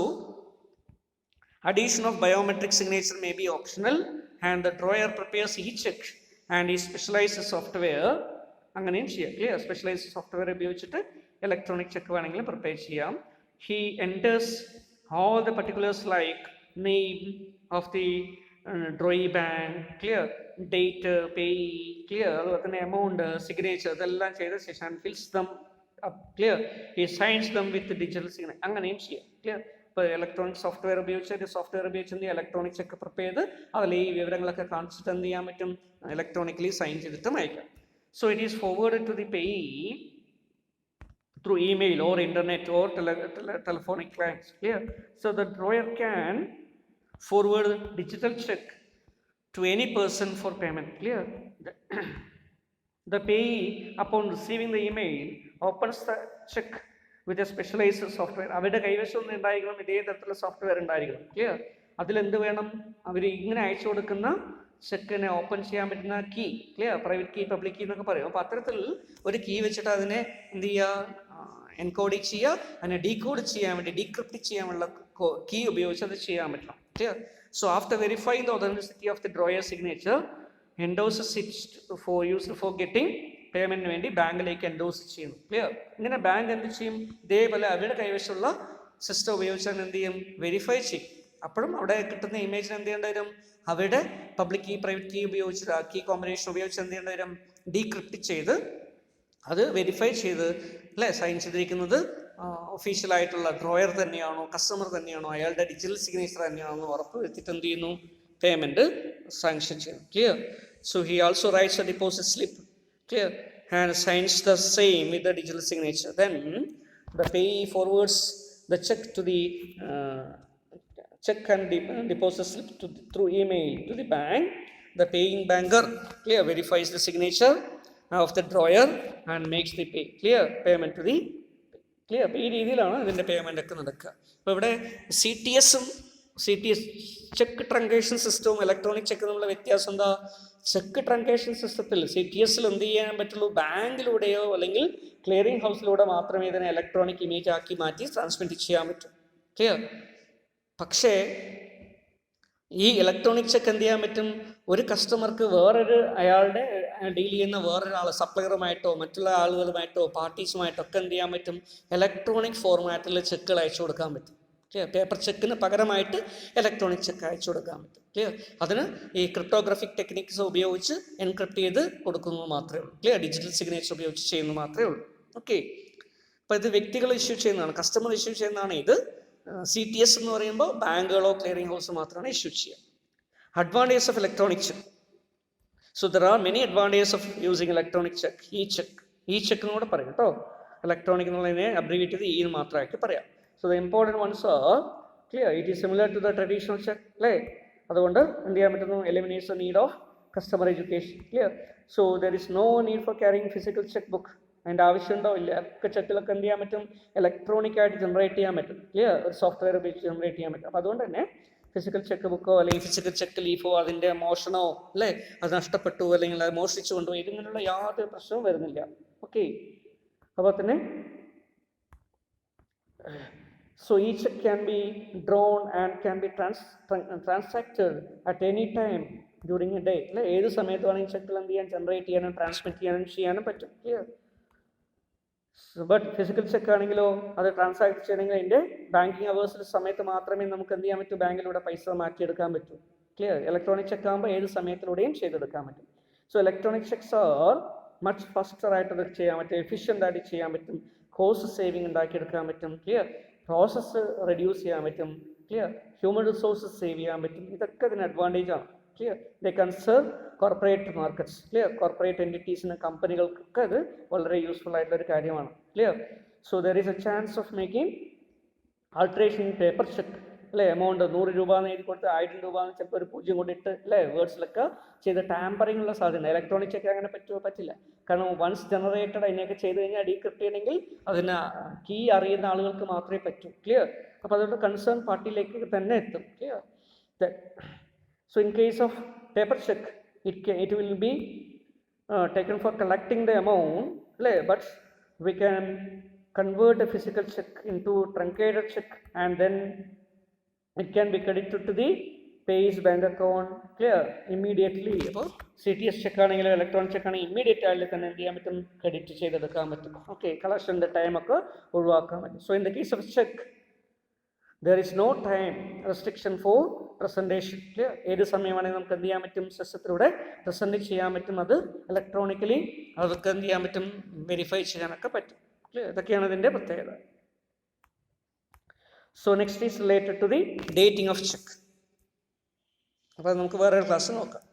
addition of biometric signature may be optional and the drawer prepares each check and he specializes software അങ്ങനെയും ചെയ്യാം. ക്ലിയർ? സ്പെഷ്യലൈസ്ഡ് സോഫ്റ്റ്വെയർ ഉപയോഗിച്ചിട്ട് ഇലക്ട്രോണിക് ചെക്ക് വേണമെങ്കിൽ പ്രിപ്പയർ ചെയ്യാം. he enters all the particulars like name of the drawee bank, clear, date, payee, clear, അതുപോലെ തന്നെ amount, signature, ഇതെല്ലാം ചെയ്ത ശേഷം fills them up, clear, he signs them with digital signature. അങ്ങനെയും ചെയ്യാം. ക്ലിയർ? ഇപ്പോൾ ഇലക്ട്രോണിക് സോഫ്റ്റ്വെയർ ഉപയോഗിച്ച് ഇലക്ട്രോണിക് ചെക്ക് പ്രിപ്പയർ ചെയ്ത് അതിൽ ഈ വിവരങ്ങളൊക്കെ കാണിച്ചിട്ട് എന്ത് ചെയ്യാൻ പറ്റും? ഇലക്ട്രോണിക്കലി സൈൻ ചെയ്തിട്ടും അയക്കാം. So it is forwarded to the payee through email or internet or telephonic clients. Clear? So the drawer can forward digital check to any person for payment. Clear? The payee upon receiving the email opens the check with a specialized software. അവരുടെ കൈവശം ഒന്നും ഉണ്ടായിരിക്കണം, ഇതേ തരത്തിലുള്ള software ഉണ്ടായിരിക്കണം. Clear? അതിലെന്ത് വേണം? അവർ ഇങ്ങനെ അയച്ചു കൊടുക്കുന്ന ചെക്കിനെ ഓപ്പൺ ചെയ്യാൻ പറ്റുന്ന key, clear, private key, public key എന്നൊക്കെ പറയും. അപ്പോൾ അത്തരത്തിൽ ഒരു കീ വെച്ചിട്ട് അതിനെ എന്ത് ചെയ്യുക? എൻകോഡ് ചെയ്യുക, അതിനെ ഡീകോഡ് ചെയ്യാൻ വേണ്ടി, ഡീക്രിപ്റ്റ് ചെയ്യാനുള്ള കീ ഉപയോഗിച്ച് അത് ചെയ്യാൻ പറ്റണം. Clear? So after verifying the authenticity of the drawer signature endorses it for use for getting പേയ്മെൻറ്റിന് വേണ്ടി ബാങ്കിലേക്ക് എൻഡോസ് ചെയ്യുന്നു. ക്ലിയർ? ഇങ്ങനെ ബാങ്ക് എന്ത് ചെയ്യും? ഇതേപോലെ അവരുടെ കൈവശമുള്ള സിസ്റ്റം ഉപയോഗിച്ചാൽ എന്ത് ചെയ്യും? വെരിഫൈ ചെയ്യും. അപ്പോഴും അവിടെ കിട്ടുന്ന ഇമേജിന് എന്ത് ചെയ്യേണ്ടി വരും? അവരുടെ പബ്ലിക് കീ, പ്രൈവറ്റ് കീ ഉപയോഗിച്ച്, കീ കോമ്പിനേഷൻ ഉപയോഗിച്ച് എന്ത് ചെയ്യേണ്ടി വരും? ഡീക്രിപ്റ്റ് ചെയ്ത് അത് വെരിഫൈ ചെയ്ത്, അല്ലേ, സൈൻ ചെയ്തിരിക്കുന്നത് ഒഫീഷ്യലായിട്ടുള്ള ഡ്രോയർ തന്നെയാണോ, കസ്റ്റമർ തന്നെയാണോ, അയാളുടെ ഡിജിറ്റൽ സിഗ്നേച്ചർ തന്നെയാണോ എന്ന് ഉറപ്പ് വരുത്തിയിട്ട് എന്ത് ചെയ്യുന്നു? പേയ്മെൻറ്റ് സാങ്ഷൻ ചെയ്യുന്നു. Clear? So he also rights A deposit slip, clear, and signs the same with the digital signature. Then the payee forwards the check to the check and deposit slip through email to the bank. The paying banker, clear, verifies the signature of the drawer and makes the payment to the clear. ഈ രീതിയിലാണ് ഇതിൻ്റെ payment ഒക്കെ നടക്കുക. അപ്പോൾ ഇവിടെ C T S check truncation സിസ്റ്റവും electronic check തമ്മിലുള്ള വ്യത്യാസം എന്താ? ചെക്ക് ട്രങ്കേഷൻ സിസ്റ്റത്തിൽ CTS എന്ത് ചെയ്യാൻ പറ്റുള്ളൂ? ബാങ്കിലൂടെയോ അല്ലെങ്കിൽ ക്ലിയറിംഗ് ഹൗസിലൂടെ മാത്രമേ ഇതിനെ ഇലക്ട്രോണിക് ഇമേജ് ആക്കി മാറ്റി ട്രാൻസ്മിറ്റ് ചെയ്യാൻ പറ്റും. ക്ലിയർ? പക്ഷേ ഈ ഇലക്ട്രോണിക് ചെക്ക് എന്ത് ചെയ്യാൻ പറ്റും? ഒരു കസ്റ്റമർക്ക് വേറൊരു അയാളുടെ ഡീൽ ചെയ്യുന്ന വേറൊരാൾ സപ്ലയറുമായിട്ടോ മറ്റുള്ള ആളുകളുമായിട്ടോ പാർട്ടീസുമായിട്ടോ ഒക്കെ എന്ത് ചെയ്യാൻ പറ്റും? ഇലക്ട്രോണിക് ഫോർമാറ്റിൽ ചെക്കുകൾ അയച്ചു കൊടുക്കാൻ പറ്റും. ക്ലിയർ? പേപ്പർ ചെക്കിന് പകരമായിട്ട് ഇലക്ട്രോണിക് ചെക്ക് അയച്ചു കൊടുക്കാൻ പറ്റും. ക്ലിയർ? അതിന് ഈ ക്രിപ്റ്റോഗ്രാഫിക് ടെക്നിക്സ് ഉപയോഗിച്ച് എൻക്രിപ്റ്റ് ചെയ്ത് കൊടുക്കുന്നത് മാത്രമേ ഉള്ളൂ. ക്ലിയർ? ഡിജിറ്റൽ സിഗ്നേച്ചർ ഉപയോഗിച്ച് ചെയ്യുന്നത് മാത്രമേ ഉള്ളൂ. ഓക്കെ, അപ്പോൾ ഇത് വ്യക്തികൾ ഇഷ്യൂ ചെയ്യുന്നതാണ്, കസ്റ്റമർ ഇഷ്യൂ ചെയ്യുന്നതാണ്. ഇത് CTS എന്ന് പറയുമ്പോൾ ബാങ്കുകളോ ക്ലിയറിംഗ് ഹൗസ് മാത്രമാണ് ഇഷ്യൂ ചെയ്യുക. Advantages of electronic cheque. So there are many advantages of using electronic check. ഈ ചെക്ക് എന്ന് കൂടെ പറയും കേട്ടോ. ഇലക്ട്രോണിക് എന്നുള്ളതിനെ അബ്രീവിയേറ്റ് ചെയ്ത് ഈ മാത്രമാക്കി പറയാം. So the important ones are clear. It is similar to the traditional check, അല്ലേ? അതുകൊണ്ട് എന്ത് ചെയ്യാൻ പറ്റുന്നു? eliminates the need of customer education. Clear? So there is no need for carrying physical checkbook. അതിൻ്റെ ആവശ്യം ഉണ്ടാവില്ല. ഒക്കെ ചെക്കിലൊക്കെ എന്ത് ചെയ്യാൻ പറ്റും? ഇലക്ട്രോണിക് ആയിട്ട് ജനറേറ്റ് ചെയ്യാൻ പറ്റും. ക്ലിയർ? ഒരു സോഫ്റ്റ്വെയർ ഉപയോഗിച്ച് ജനറേറ്റ് ചെയ്യാൻ പറ്റും. അപ്പോൾ അതുകൊണ്ട് തന്നെ ഫിസിക്കൽ ചെക്ക് ബുക്കോ അല്ലെങ്കിൽ ഫിസിക്കൽ ചെക്ക് ലീഫോ അതിൻ്റെ മോഷണോ, അല്ലേ, അത് നഷ്ടപ്പെട്ടു അല്ലെങ്കിൽ അത് മോഷ്ടിച്ചു കൊണ്ടുപോയി, ഇതിങ്ങനെയുള്ള യാതൊരു പ്രശ്നവും വരുന്നില്ല. ഓക്കെ, അപ്പോൾ തന്നെ so each check can be drawn and can be transacted at any time during a day. അല്ലേ, ഏത് സമയത്ത് വേണമെങ്കിൽ ചെക്കിൽ എന്ത് ചെയ്യാൻ? ജനറേറ്റ് ചെയ്യാനും ട്രാൻസ്മിറ്റ് ചെയ്യാനും പറ്റും. ക്ലിയർ? ബട്ട് ഫിസിക്കൽ ചെക്ക് ആണെങ്കിലോ അത് ട്രാൻസാക്ട് ചെയ്യണമെങ്കിൽ അതിൻ്റെ ബാങ്കിങ് അവേഴ്സിൽ സമയത്ത് മാത്രമേ നമുക്ക് എന്ത് ചെയ്യാൻ പറ്റൂ? ബാങ്കിലൂടെ പൈസ മാറ്റിയെടുക്കാൻ പറ്റൂ. ക്ലിയർ? ഇലക്ട്രോണിക് ചെക്ക് ആകുമ്പോൾ ഏത് സമയത്തിലൂടെയും ചെയ്തെടുക്കാൻ പറ്റും. So electronic cheques are much faster ആയിട്ട് അത് ചെയ്യാൻ പറ്റും, എഫിഷ്യൻ്റ് ആയിട്ട് ചെയ്യാൻ പറ്റും, കോസ്റ്റ് സേവിങ് ഉണ്ടാക്കിയെടുക്കാൻ പറ്റും. ക്ലിയർ? പ്രോസസ്സ് റെഡ്യൂസ് ചെയ്യാൻ പറ്റും. ക്ലിയർ? ഹ്യൂമൻ റിസോഴ്സസ് സേവ് ചെയ്യാൻ പറ്റും. ഇതൊക്കെ ഇതിന് അഡ്വാൻറ്റേജ് ആണ്. Clear? They can serve corporate markets. Clear? Corporate എൻറ്റിറ്റീസിന്, കമ്പനികൾക്കൊക്കെ അത് വളരെ യൂസ്ഫുൾ ആയിട്ടുള്ളൊരു കാര്യമാണ്. Clear? So there is a chance of making alteration in paper cheque അല്ലേ, എമൗണ്ട് 100 രൂപ എന്ന് എഴുതി കൊടുത്ത് 1000 രൂപ എന്ന് ചിലപ്പോൾ ഒരു 0 കൊണ്ടിട്ട് അല്ലേ വേർഡ്സിലൊക്കെ ചെയ്ത് ടാമ്പറിംഗ് ഉള്ള സാധ്യത. ഇലക്ട്രോണിക് ചെക്ക് അങ്ങനെ പറ്റില്ല. കാരണം വൺസ് ജനറേറ്റഡ് അതിനെയൊക്കെ ചെയ്ത് കഴിഞ്ഞാൽ ഡീക്രിപ്റ്റ് ചെയ്യണമെങ്കിൽ അതിന് കീ അറിയുന്ന ആളുകൾക്ക് മാത്രമേ പറ്റൂ. ക്ലിയർ? അപ്പോൾ അതുകൊണ്ട് കൺസേൺ പാർട്ടിയിലേക്ക് തന്നെ എത്തും. Clear? So in case of paper check it will be taken for collecting the amount, but we can convert a physical check into truncated check and then it can be credited to the pay's bank account. Clear? Immediately. അപ്പോൾ CTS check ആണെങ്കിലും electronic check ആണെങ്കിൽ immediate ആയിട്ട് തന്നെ എന്ത് ചെയ്യാൻ പറ്റും, credit ചെയ്തെടുക്കാൻ പറ്റും. ഓക്കെ, കളക്ഷൻ്റെ ടൈമൊക്കെ ഒഴിവാക്കാൻ പറ്റും. So in the case of check there is no time restriction for presentation. Clear? ഏത് സമയമാണെങ്കിൽ നമുക്ക് എന്ത് ചെയ്യാൻ പറ്റും, സിസ്റ്റത്തിലൂടെ പ്രസൻറ്റ് ചെയ്യാൻ പറ്റും. അത് ഇലക്ട്രോണിക്കലി അതൊക്കെ എന്ത് ചെയ്യാൻ പറ്റും, വെരിഫൈ ചെയ്യാനൊക്കെ പറ്റും. ക്ലിയർ? ഇതൊക്കെയാണ് ഇതിൻ്റെ പ്രത്യേകത. So next is related to the dating of cheque. അപ്പോൾ നമുക്ക് വേറെ ഒരു ക്ലാസ് നോക്കാം.